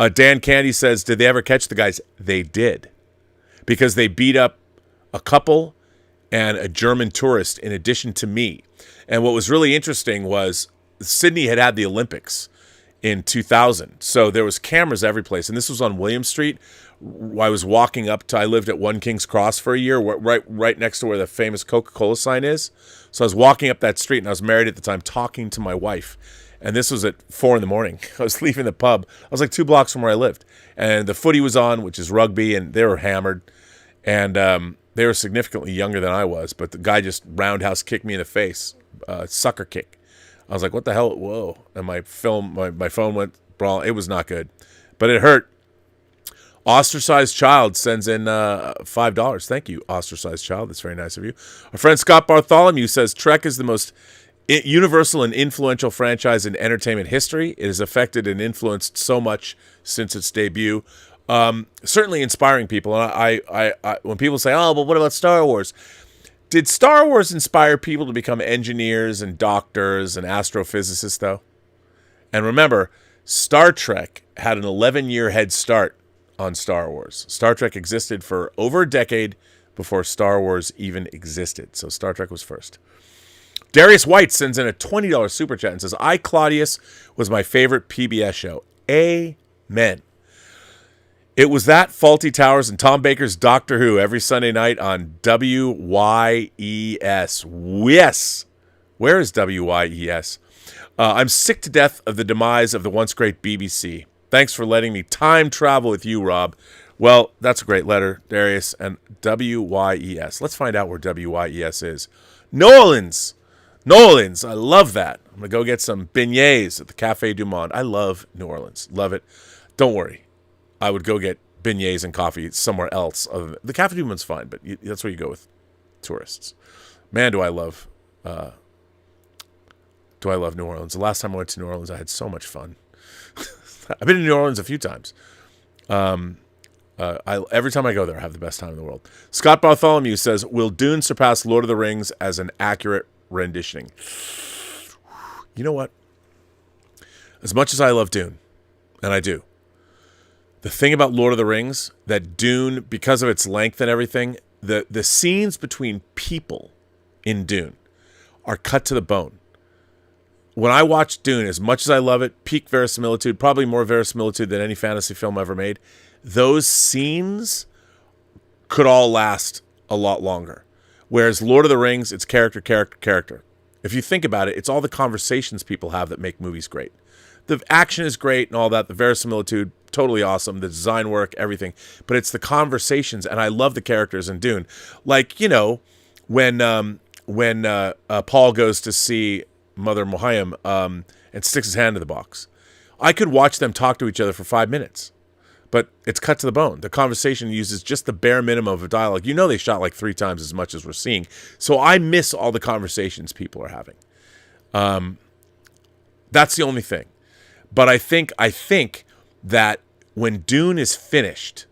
Dan Candy says, did they ever catch the guys? They did, because they beat up a couple and a German tourist in addition to me. And what was really interesting was Sydney had the Olympics in 2000. So there was cameras every place. And this was on William Street. I was walking up to, I lived at 1 King's Cross for a year, right next to where the famous Coca-Cola sign is. So I was walking up that street, and I was married at the time, talking to my wife. And this was at 4 a.m. I was leaving the pub. I was like 2 blocks from where I lived. And the footy was on, which is rugby, and they were hammered. And they were significantly younger than I was, but the guy just roundhouse kicked me in the face, sucker kick. I was like, what the hell? Whoa. And my phone went brawl. It was not good, but it hurt. Ostracized Child sends in $5. Thank you, Ostracized Child. That's very nice of you. Our friend Scott Bartholomew says Trek is the most universal and influential franchise in entertainment history. It has affected and influenced so much since its debut. Certainly inspiring people. And I when people say, "Oh, but what about Star Wars?" Did Star Wars inspire people to become engineers and doctors and astrophysicists, though? And remember, Star Trek had an 11-year head start on Star Wars. Star Trek existed for over a decade before Star Wars even existed. So Star Trek was first. Darius White sends in a $20 super chat and says, I, Claudius, was my favorite PBS show. Amen. It was that, Faulty Towers, and Tom Baker's Doctor Who every Sunday night on WYES. Yes. Where is WYES? I'm sick to death of the demise of the once great BBC. Thanks for letting me time travel with you, Rob. Well, that's a great letter, Darius. And WYES. Let's find out where WYES is. New Orleans. I love that. I'm going to go get some beignets at the Café du Monde. I love New Orleans. Love it. Don't worry. I would go get beignets and coffee somewhere else. The Café du Monde's fine, but that's where you go with tourists. Man, do I love New Orleans. The last time I went to New Orleans, I had so much fun. I've been to New Orleans a few times. Every time I go there, I have the best time in the world. Scott Bartholomew says, will Dune surpass Lord of the Rings as an accurate renditioning? You know what? As much as I love Dune, and I do, the thing about Lord of the Rings, that Dune, because of its length and everything, the scenes between people in Dune are cut to the bone. When I watch Dune, as much as I love it, peak verisimilitude, probably more verisimilitude than any fantasy film ever made, those scenes could all last a lot longer. Whereas Lord of the Rings, it's character. If you think about it, it's all the conversations people have that make movies great. The action is great and all that, the verisimilitude, totally awesome, the design work, everything. But it's the conversations, and I love the characters in Dune. Like, you know, when Paul goes to see Mother Mohiam and sticks his hand in the box. I could watch them talk to each other for 5 minutes, but it's cut to the bone. The conversation uses just the bare minimum of dialogue. You know they shot like 3 times as much as we're seeing. So I miss all the conversations people are having. That's the only thing. But I think that when Dune is finished,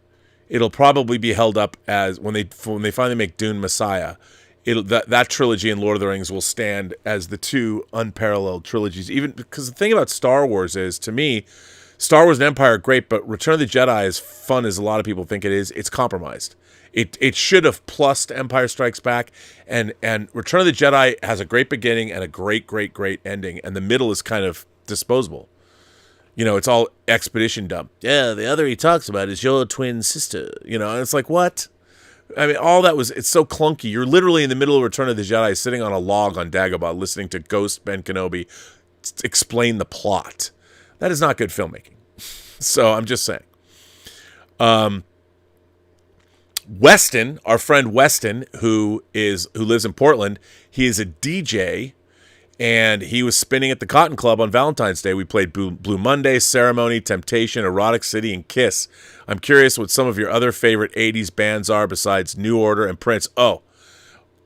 it'll probably be held up as when they finally make Dune Messiah. That trilogy and Lord of the Rings will stand as the two unparalleled trilogies. Even because the thing about Star Wars is, to me, Star Wars and Empire are great, but Return of the Jedi, as fun as a lot of people think it is, it's compromised. It should have plussed Empire Strikes Back, and Return of the Jedi has a great beginning and a great ending, and the middle is kind of disposable. You know, it's all expedition dump. Yeah, the other he talks about is your twin sister. You know, and it's like, what? I mean, all that it's so clunky. You're literally in the middle of Return of the Jedi sitting on a log on Dagobah listening to Ghost Ben Kenobi explain the plot. That is not good filmmaking. So I'm just saying. Weston, our friend Weston, who lives in Portland, he is a DJ, and he was spinning at the Cotton Club on Valentine's Day. We played Blue Monday, Ceremony, Temptation, Erotic City, and Kiss. I'm curious what some of your other favorite 80s bands are besides New Order and Prince. Oh,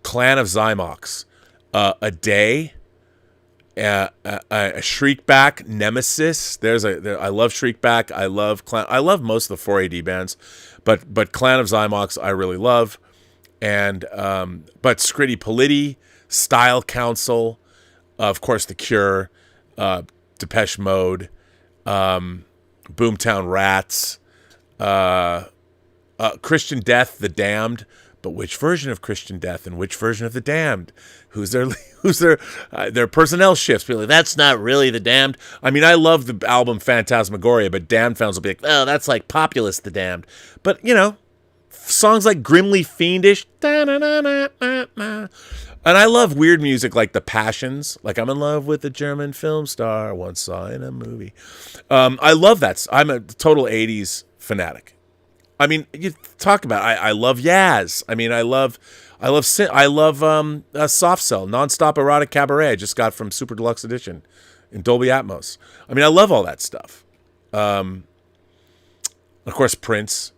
Clan of Zymox, A Day, a Shriekback, Nemesis. I love Shriekback. I love most of the 4AD bands, but Clan of Zymox I really love, and but Scritti Politti, Style Council, of course The Cure, Depeche Mode, Boomtown Rats, Christian Death, The Damned. But which version of Christian Death and which version of The Damned? Who's their personnel shifts? People are like, that's not really The Damned. I mean, I love the album Phantasmagoria, but Damned fans will be like, oh, that's like Populous The Damned. But, you know, songs like Grimly Fiendish, and I love weird music like The Passions, like I'm in love with a German film star once saw in a movie. I love that. I'm a total 80s fanatic. I mean, you talk about. I love Yaz. I mean, I love Soft Cell, Nonstop Erotic Cabaret. I just got from Super Deluxe Edition in Dolby Atmos. I mean, I love all that stuff. Of course, Prince.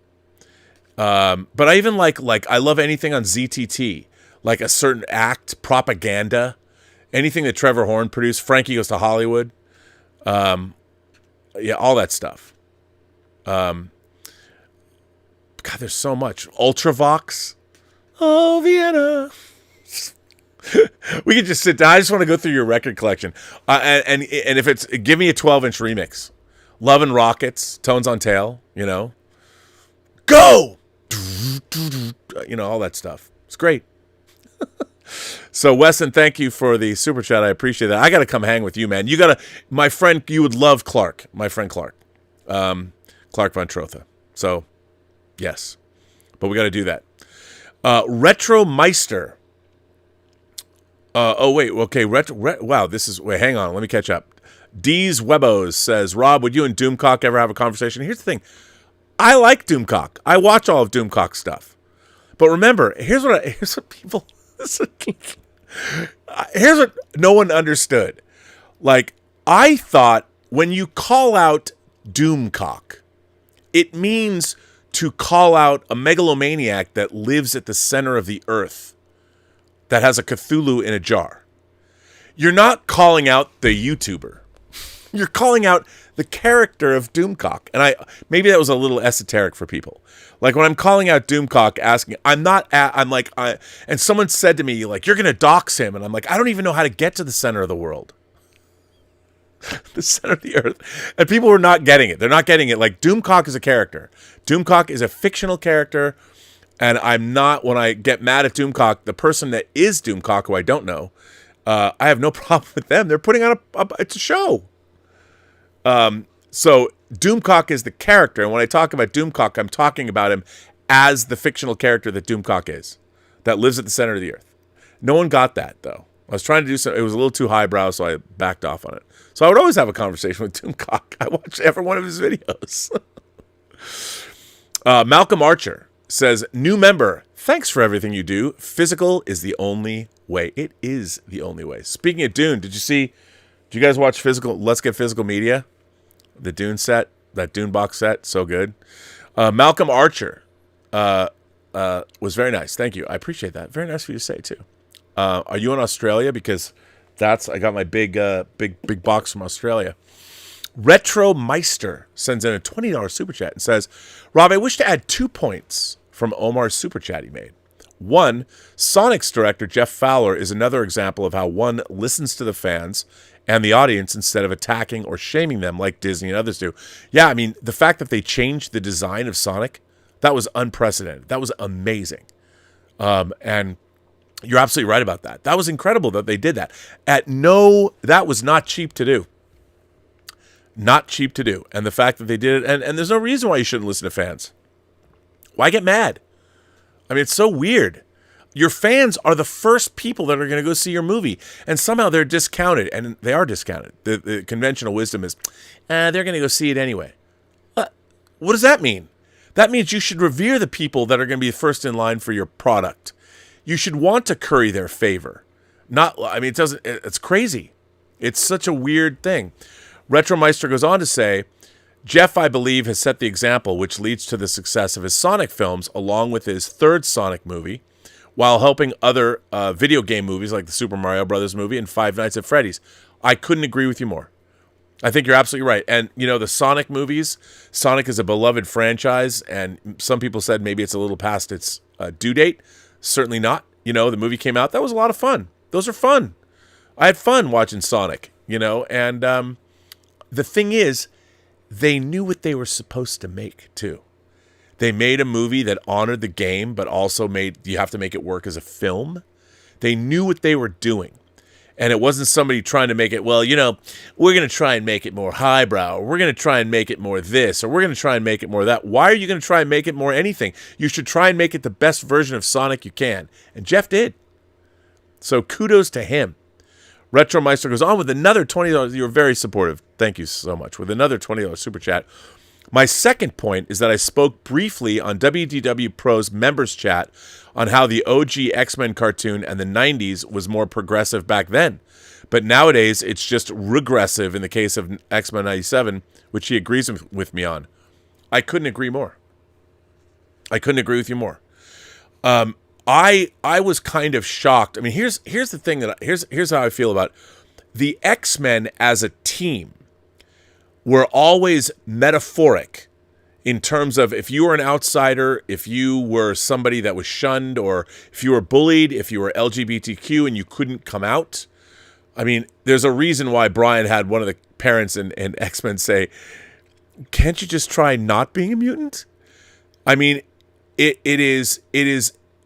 But I even like I love anything on ZTT, like a certain act, propaganda, anything that Trevor Horn produced. Frankie Goes to Hollywood. Yeah, all that stuff. God, there's so much. Ultravox. Oh, Vienna. We could just sit down. I just want to go through your record collection. And if it's, give me a 12-inch remix. Love and Rockets, Tones on Tail, Go! All that stuff. It's great. So, Weston, thank you for the super chat. I appreciate that. I got to come hang with you, man. My friend, you would love Clark. My friend Clark. Clark Von Trotha. So, yes. But we got to do that. Retro Meister. Wait. Okay. Wow. Hang on. Let me catch up. D's Webos says, Rob, would you and Doomcock ever have a conversation? Here's the thing. I like Doomcock. I watch all of Doomcock's stuff. But remember, here's what people... Here's what no one understood. Like, I thought when you call out Doomcock, it means to call out a megalomaniac that lives at the center of the earth, that has a Cthulhu in a jar. You're not calling out the YouTuber. You're calling out the character of Doomcock. And maybe that was a little esoteric for people. Like when I'm calling out Doomcock, asking, and someone said to me, like, you're going to dox him. And I'm like, I don't even know how to get to the center of the world. The center of the earth. And people were not getting it. They're not getting it. Like, Doomcock is a character. Doomcock is a fictional character. And I'm not, when I get mad at Doomcock, the person that is Doomcock, who I don't know, I have no problem with them. They're putting on it's a show. So Doomcock is the character, and when I talk about Doomcock, I'm talking about him as the fictional character that Doomcock is, that lives at the center of the earth. No one got that, though. I was trying to do something. It was a little too highbrow, so I backed off on it. So I would always have a conversation with Doomcock. I watched every one of his videos. Malcolm Archer says, new member, thanks for everything you do. Physical is the only way. It is the only way. Speaking of Dune, did you guys watch Physical? Let's Get Physical Media? The Dune set, that Dune box set, so good. Malcolm Archer was very nice. Thank you. I appreciate that. Very nice for you to say, too. Are you in Australia? Because I got my big box from Australia. Retro Meister sends in a $20 super chat and says, Rob, I wish to add 2 points from Omar's super chat he made. One, Sonic's director, Jeff Fowler, is another example of how one listens to the fans and the audience instead of attacking or shaming them like Disney and others do. Yeah, I mean, the fact that they changed the design of Sonic, that was unprecedented. That was amazing. And you're absolutely right about that. That was incredible that they did that. That was not cheap to do. Not cheap to do. And the fact that they did it, and there's no reason why you shouldn't listen to fans. Why get mad? I mean, it's so weird. Your fans are the first people that are going to go see your movie, and somehow they're discounted, and they are discounted. The conventional wisdom is, they're going to go see it anyway. What does that mean? That means you should revere the people that are going to be first in line for your product. You should want to curry their favor. It's crazy. It's such a weird thing. Retromeister goes on to say, Jeff, I believe, has set the example which leads to the success of his Sonic films, along with his third Sonic movie, while helping other video game movies like the Super Mario Brothers movie and Five Nights at Freddy's. I couldn't agree with you more. I think you're absolutely right. And, the Sonic movies, Sonic is a beloved franchise, and some people said maybe it's a little past its due date. Certainly not. The movie came out. That was a lot of fun. Those are fun. I had fun watching Sonic, and the thing is, they knew what they were supposed to make, too. They made a movie that honored the game, but also you have to make it work as a film. They knew what they were doing. And it wasn't somebody trying to make it, we're going to try and make it more highbrow, or we're going to try and make it more this, or we're going to try and make it more that. Why are you going to try and make it more anything? You should try and make it the best version of Sonic you can. And Jeff did. So kudos to him. Retromeister goes on with another $20. You were very supportive. Thank you so much. With another $20 super chat. My second point is that I spoke briefly on WDW Pro's members chat on how the OG X-Men cartoon and the 90s was more progressive back then. But nowadays, it's just regressive in the case of X-Men 97, which he agrees with me on. I couldn't agree more. I couldn't agree with you more. I was kind of shocked. I mean, here's the thing here's how I feel about it. The X-Men as a team were always metaphoric in terms of if you were an outsider, if you were somebody that was shunned, or if you were bullied, if you were LGBTQ and you couldn't come out. I mean, there's a reason why Brian had one of the parents in X-Men say, "Can't you just try not being a mutant?" I mean, it is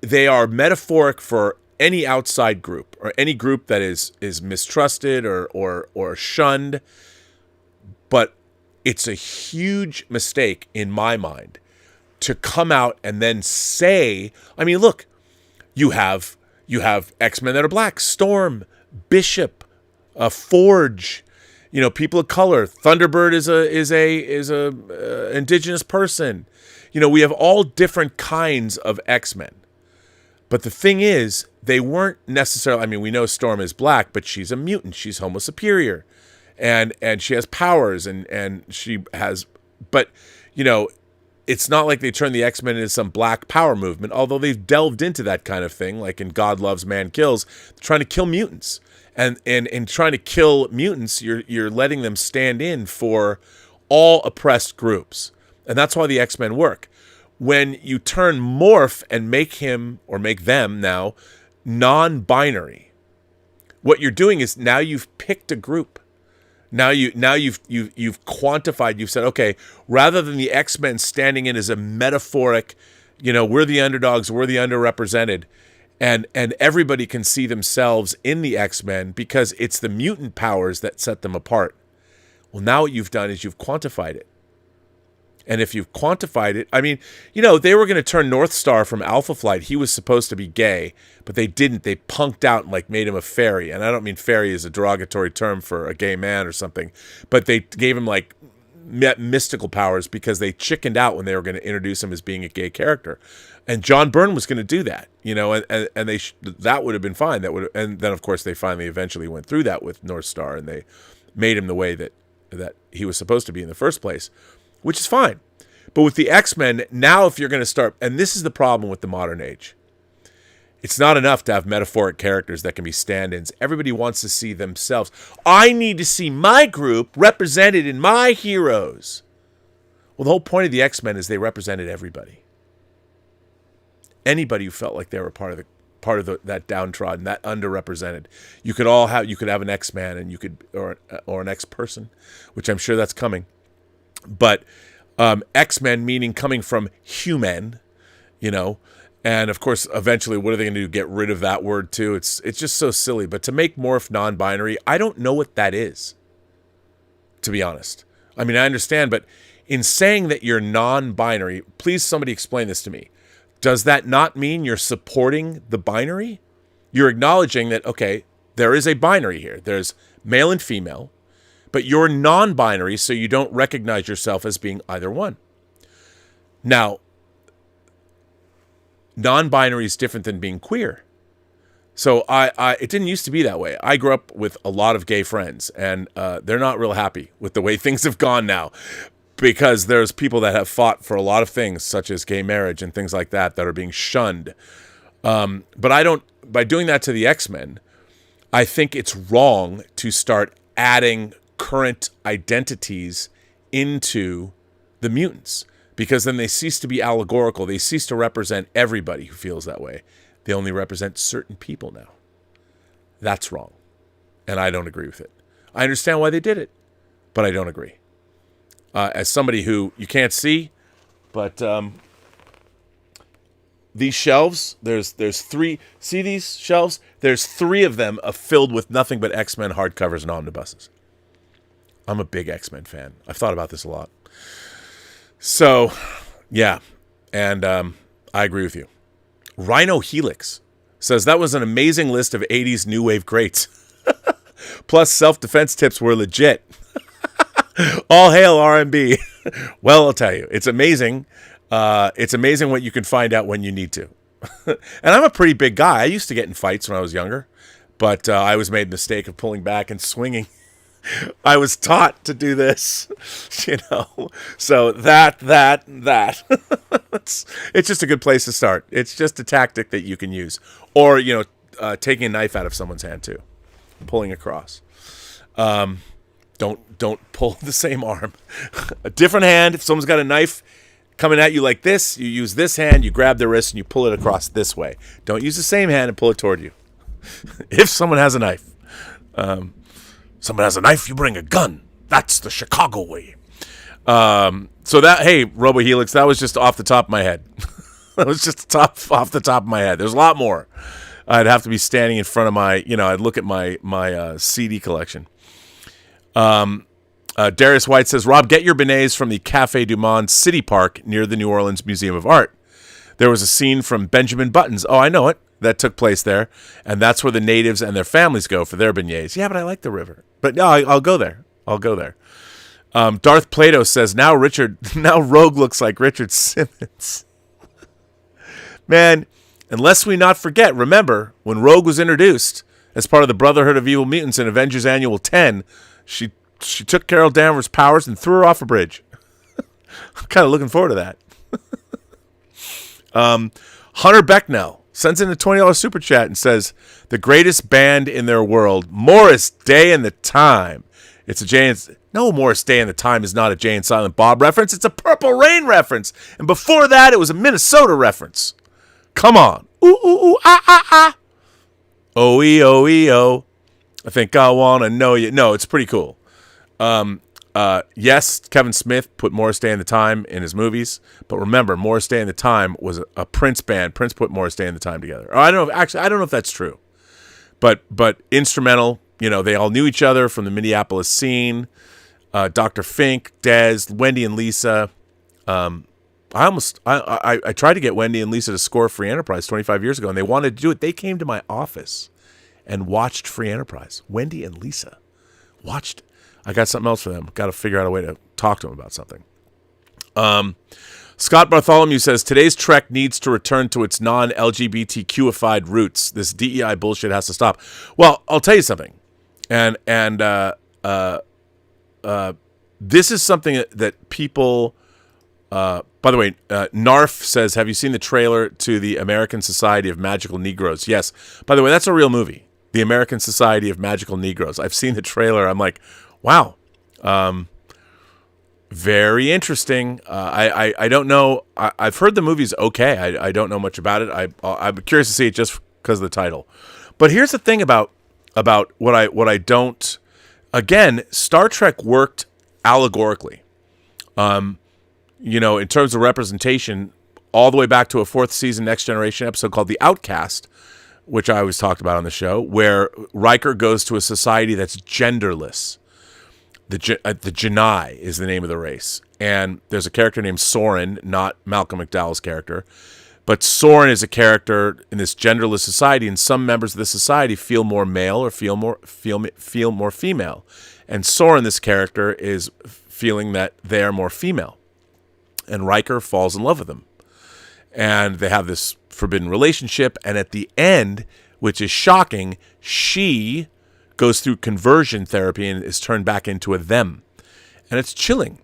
they are metaphoric for any outside group or any group that is mistrusted or shunned. But it's a huge mistake in my mind to come out and then say, I mean, look, you have X-Men that are black, Storm, Bishop, Forge, people of color. Thunderbird is a indigenous person. We have all different kinds of X-Men. But the thing is, they weren't necessarily, I mean, we know Storm is black, but she's a mutant. She's Homo superior. And she has powers and she has, but, it's not like they turned the X-Men into some black power movement, although they've delved into that kind of thing, like in God Loves, Man Kills, trying to kill mutants. And in trying to kill mutants, you're letting them stand in for all oppressed groups. And that's why the X-Men work. When you turn Morph and make him or make them now non-binary, what you're doing is now you've picked a group. Now you've quantified. You've said, okay, rather than the X-Men standing in as a metaphoric, we're the underdogs, we're the underrepresented, and everybody can see themselves in the X-Men because it's the mutant powers that set them apart. Well, now what you've done is you've quantified it. And if you've quantified it, I mean, they were going to turn North Star from Alpha Flight. He was supposed to be gay, but they didn't. They punked out and made him a fairy. And I don't mean fairy as a derogatory term for a gay man or something, but they gave him mystical powers because they chickened out when they were going to introduce him as being a gay character. And John Byrne was going to do that, and that would have been fine. And then of course they finally eventually went through that with North Star, and they made him the way that he was supposed to be in the first place, which is fine. But with the X-Men, now if you're going to start, and this is the problem with the modern age, it's not enough to have metaphoric characters that can be stand-ins. Everybody wants to see themselves. I need to see my group represented in my heroes. Well, the whole point of the X-Men is they represented everybody. Anybody who felt like they were part of that downtrodden, that underrepresented. You could have an X-Man, and you could, or an X-person, which I'm sure that's coming. But X-Men meaning coming from human, and of course, eventually, what are they going to do? Get rid of that word too? It's just so silly. But to make Morph non-binary, I don't know what that is, to be honest. I mean, I understand, but in saying that you're non-binary, please somebody explain this to me. Does that not mean you're supporting the binary? You're acknowledging that, okay, there is a binary here. There's male and female. But you're non-binary, so you don't recognize yourself as being either one. Now, non-binary is different than being queer. So it didn't used to be that way. I grew up with a lot of gay friends, and they're not real happy with the way things have gone now, because there's people that have fought for a lot of things, such as gay marriage and things like that are being shunned. But by doing that to the X-Men, I think it's wrong to start adding current identities into the mutants, because then they cease to be allegorical. They cease to represent everybody who feels that way. They only represent certain people now. That's wrong, and I don't agree with it. I understand why they did it, but I don't agree. As somebody who you can't see, but these shelves, there's three. See these shelves? There's three of them filled with nothing but X-Men hardcovers and omnibuses. I'm a big X-Men fan. I've thought about this a lot. So, yeah. And I agree with you. Rhino Helix says that was an amazing list of 80s new wave greats. Plus, self-defense tips were legit. All hail R&B. Well, I'll tell you, it's amazing. It's amazing what you can find out when you need to. And I'm a pretty big guy. I used to get in fights when I was younger, but I always made the mistake of pulling back and swinging. I was taught to do this, So that. It's just a good place to start. It's just a tactic that you can use. Or, taking a knife out of someone's hand too. Pulling across. Don't pull the same arm. A different hand. If someone's got a knife coming at you like this, you use this hand, you grab the wrist, and you pull it across this way. Don't use the same hand and pull it toward you. If someone has a knife. Someone has a knife, you bring a gun. That's the Chicago way. So that, hey, Robo Helix, that was just off the top of my head. That was just off the top of my head. There's a lot more. I'd have to be standing in front of my, I'd look at my CD collection. Darius White says, Rob, get your beignets from the Café du Monde City Park near the New Orleans Museum of Art. There was a scene from Benjamin Button's. Oh, I know it. That took place there, and that's where the natives and their families go for their beignets. Yeah, but I like the river. But no, I'll go there. Darth Plato says, now Rogue looks like Richard Simmons. Man, unless we not forget, remember, when Rogue was introduced as part of the Brotherhood of Evil Mutants in Avengers Annual 10, she took Carol Danvers' powers and threw her off a bridge. I'm kind of looking forward to that. Hunter Becknell sends in a $20 super chat and says, the greatest band in their world, Morris Day and the Time. It's a Jay and... No, Morris Day and the Time is not a Jay and Silent Bob reference. It's a Purple Rain reference. And before that, it was a Minnesota reference. Come on. Ooh, ooh, ooh, ah, ah, ah. O-E-O-E-O. I think I want to know you. No, it's pretty cool. Yes, Kevin Smith put Morris Day and the Time in his movies, but remember, Morris Day and the Time was a Prince band. Prince put Morris Day and the Time together. I don't know if that's true, but instrumental. They all knew each other from the Minneapolis scene. Dr. Fink, Dez, Wendy and Lisa. I tried to get Wendy and Lisa to score Free Enterprise 25 years ago, and they wanted to do it. They came to my office and watched Free Enterprise. Wendy and Lisa watched. I got something else for them. Got to figure out a way to talk to them about something. Scott Bartholomew says, today's Trek needs to return to its non-LGBTQified roots. This DEI bullshit has to stop. Well, I'll tell you something. And this is something that people... by the way, Narf says, have you seen the trailer to the American Society of Magical Negroes? Yes. By the way, that's a real movie. The American Society of Magical Negroes. I've seen the trailer. I'm like, wow. Very interesting. I don't know. I've heard the movie's okay. I don't know much about it. I'm curious to see it just because of the title. But here's the thing about what I don't. Again, Star Trek worked allegorically. In terms of representation, all the way back to a fourth season Next Generation episode called The Outcast, which I always talked about on the show, where Riker goes to a society that's genderless. The Janai is the name of the race. And there's a character named Soren, not Malcolm McDowell's character. But Soren is a character in this genderless society, and some members of the society feel more male or feel more female. And Soren, this character, is feeling that they are more female. And Riker falls in love with him. And they have this forbidden relationship. And at the end, which is shocking, she goes through conversion therapy and is turned back into a them. And it's chilling.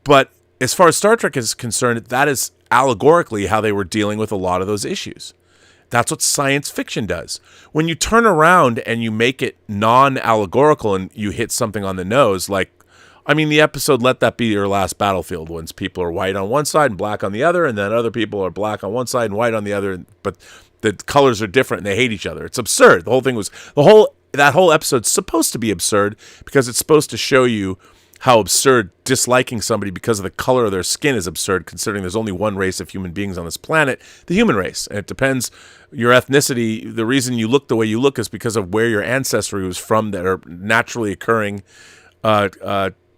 But as far as Star Trek is concerned, that is allegorically how they were dealing with a lot of those issues. That's what science fiction does. When you turn around and you make it non-allegorical and you hit something on the nose, like, the episode Let That Be Your Last Battlefield, when people are white on one side and black on the other, and then other people are black on one side and white on the other, but the colors are different and they hate each other. It's absurd. The whole thing was, that whole episode's supposed to be absurd because it's supposed to show you how absurd disliking somebody because of the color of their skin is absurd, considering there's only one race of human beings on this planet, the human race. And it depends, your ethnicity, the reason you look the way you look is because of where your ancestry was from, that are naturally occurring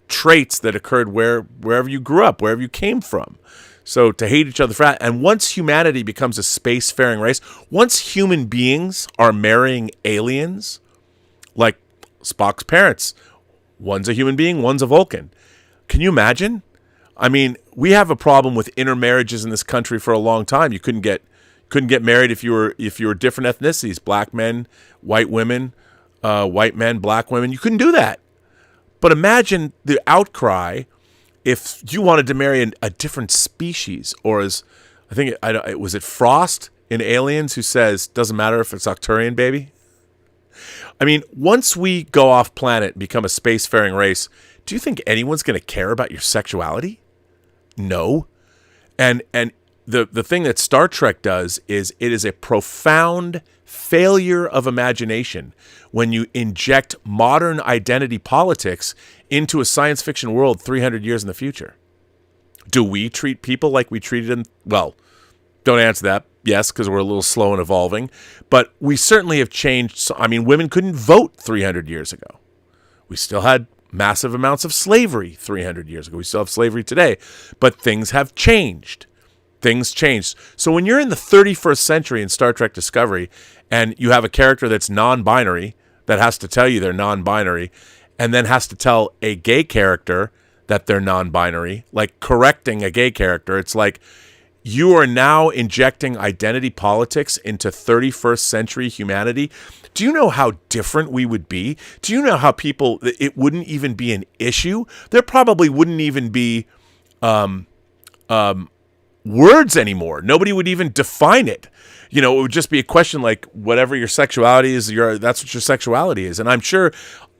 traits that occurred wherever you grew up, wherever you came from. So to hate each other for that, and once humanity becomes a spacefaring race, once human beings are marrying aliens, like Spock's parents, one's a human being, one's a Vulcan. Can you imagine? We have a problem with intermarriages in this country for a long time. You couldn't get married if you were different ethnicities, black men, white women, white men, black women. You couldn't do that. But imagine the outcry if you wanted to marry a different species, or as I think was it Frost in Aliens who says, doesn't matter if it's Octurian, baby. I mean, once we go off planet and become a spacefaring race, do you think anyone's going to care about your sexuality? No. And the thing that Star Trek does is it is a profound failure of imagination when you inject modern identity politics into a science fiction world 300 years in the future. Do we treat people like we treated them? Well, don't answer that. Yes, because we're a little slow in evolving. But we certainly have changed. I mean, women couldn't vote 300 years ago. We still had massive amounts of slavery 300 years ago. We still have slavery today. But things have changed. Things changed. So when you're in the 31st century in Star Trek Discovery and you have a character that's non-binary that has to tell you they're non-binary and then has to tell a gay character that they're non-binary, like correcting a gay character, it's like you are now injecting identity politics into 31st century humanity. Do you know how different we would be? Do you know how it wouldn't even be an issue? There probably wouldn't even be words anymore. Nobody would even define it. It would just be a question like whatever your sexuality is, that's what your sexuality is. And I'm sure,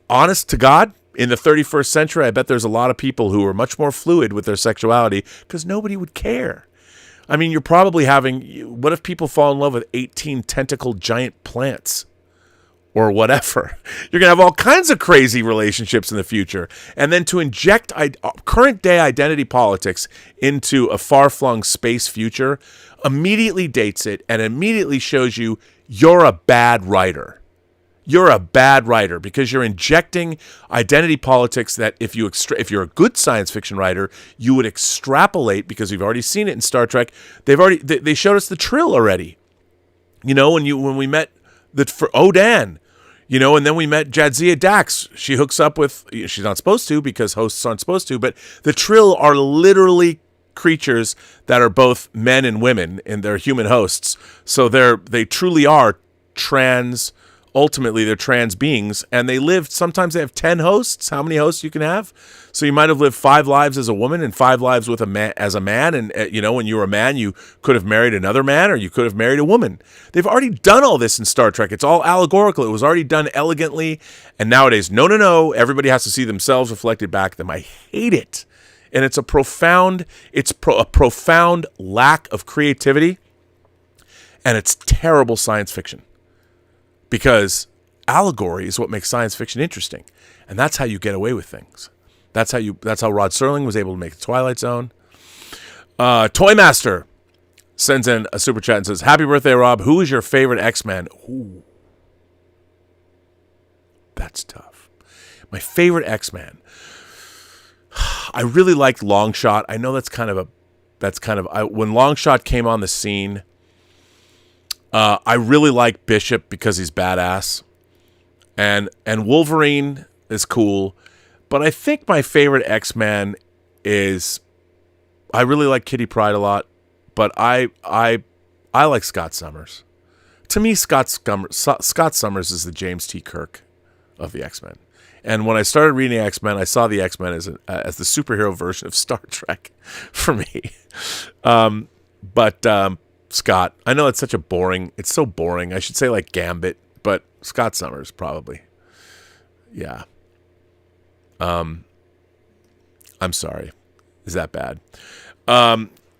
honest to God, in the 31st century, I bet there's a lot of people who are much more fluid with their sexuality because nobody would care. I mean, you're probably what if people fall in love with 18 tentacled giant plants or whatever? You're going to have all kinds of crazy relationships in the future. And then to inject current day identity politics into a far-flung space future immediately dates it and immediately shows you're a bad writer. You're a bad writer because you're injecting identity politics that if you're a good science fiction writer, you would extrapolate, because we've already seen it in Star Trek. They showed us the Trill already. When we met for Odan, and then we met Jadzia Dax. She hooks up with, she's not supposed to because hosts aren't supposed to, but the Trill are literally creatures that are both men and women, and they're human hosts. So they truly are ultimately they're trans beings, and sometimes they have 10 hosts, how many hosts you can have. So you might have lived 5 lives as a woman and 5 lives with as a man. And, when you were a man, you could have married another man or you could have married a woman. They've already done all this in Star Trek. It's all allegorical. It was already done elegantly. And nowadays, no. Everybody has to see themselves reflected back at them. I hate it. And it's a profound lack of creativity. And it's terrible science fiction. Because allegory is what makes science fiction interesting. And that's how you get away with things. That's how Rod Serling was able to make The Twilight Zone. Toymaster sends in a super chat and says, "Happy birthday, Rob. Who is your favorite X-Men?" Ooh. That's tough. My favorite X-Men. I really liked Longshot. I know when Longshot came on the scene, I really like Bishop because he's badass, and Wolverine is cool, but I think my favorite X-Man is, I really like Kitty Pryde a lot, but I like Scott Summers. To me, Scott Summers is the James T. Kirk of the X-Men, and when I started reading X-Men, I saw the X-Men as the superhero version of Star Trek for me, but. Scott, I know it's so boring. I should say like Gambit, but Scott Summers probably. Yeah. I'm sorry. Is that bad?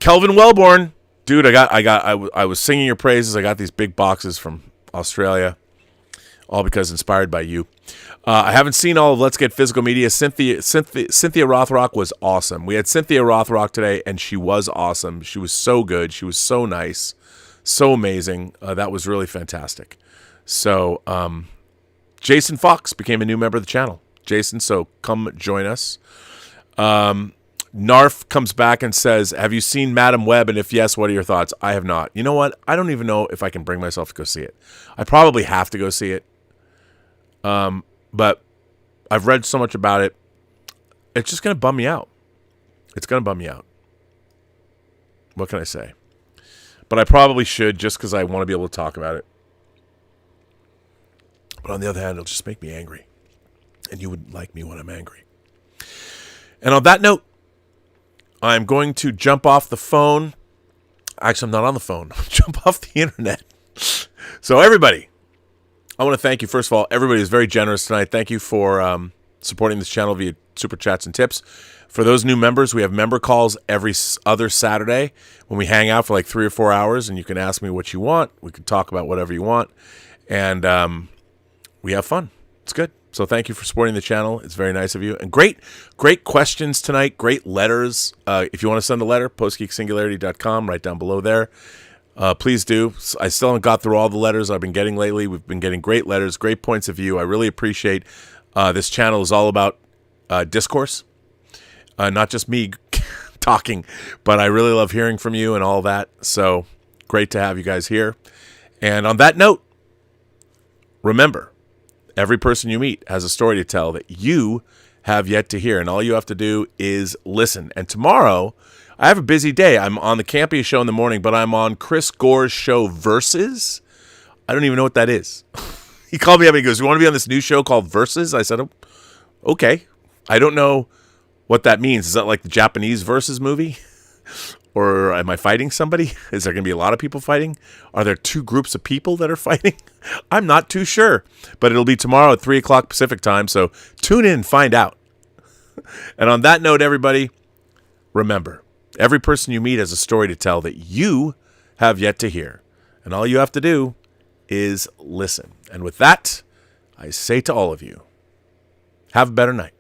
Kelvin Wellborn, dude, I was singing your praises. I got these big boxes from Australia, all because inspired by you. I haven't seen all of Let's Get Physical Media. Cynthia Rothrock was awesome. We had Cynthia Rothrock today, and she was awesome. She was so good. She was so nice, so amazing. That was really fantastic. So Jason Fox became a new member of the channel. Jason, so come join us. Narf comes back and says, "Have you seen Madam Web? And if yes, what are your thoughts?" I have not. You know what? I don't even know if I can bring myself to go see it. I probably have to go see it. But I've read so much about it. It's just going to bum me out. It's going to bum me out. What can I say? But I probably should, just because I want to be able to talk about it. But on the other hand, it'll just make me angry. And you wouldn't like me when I'm angry. And on that note, I'm going to jump off the phone. Actually, I'm not on the phone. Jump off the internet. So everybody, I want to thank you. First of all, everybody is very generous tonight. Thank you for supporting this channel via super chats and tips. For those new members, we have member calls every other Saturday when we hang out for like 3 or 4 hours, and you can ask me what you want. We can talk about whatever you want, and we have fun. It's good. So thank you for supporting the channel. It's very nice of you. And great questions tonight. Great letters. If you want to send a letter, postgeeksingularity.com, right down below there. Please do. I still haven't got through all the letters I've been getting lately. We've been getting great letters, great points of view. I really appreciate this channel is all about discourse, not just me talking, but I really love hearing from you and all that. So great to have you guys here. And on that note, remember, every person you meet has a story to tell that you have yet to hear, and all you have to do is listen. And tomorrow, I have a busy day. I'm on the Campia show in the morning, but I'm on Chris Gore's show Versus. I don't even know what that is. He called me up and he goes, "You want to be on this new show called Versus?" I said, "Oh, okay." I don't know what that means. Is that like the Japanese Versus movie? Or am I fighting somebody? Is there going to be a lot of people fighting? Are there 2 groups of people that are fighting? I'm not too sure. But it'll be tomorrow at 3 o'clock Pacific time, so tune in and find out. And on that note, everybody, remember, every person you meet has a story to tell that you have yet to hear. And all you have to do is listen. And with that, I say to all of you, have a better night.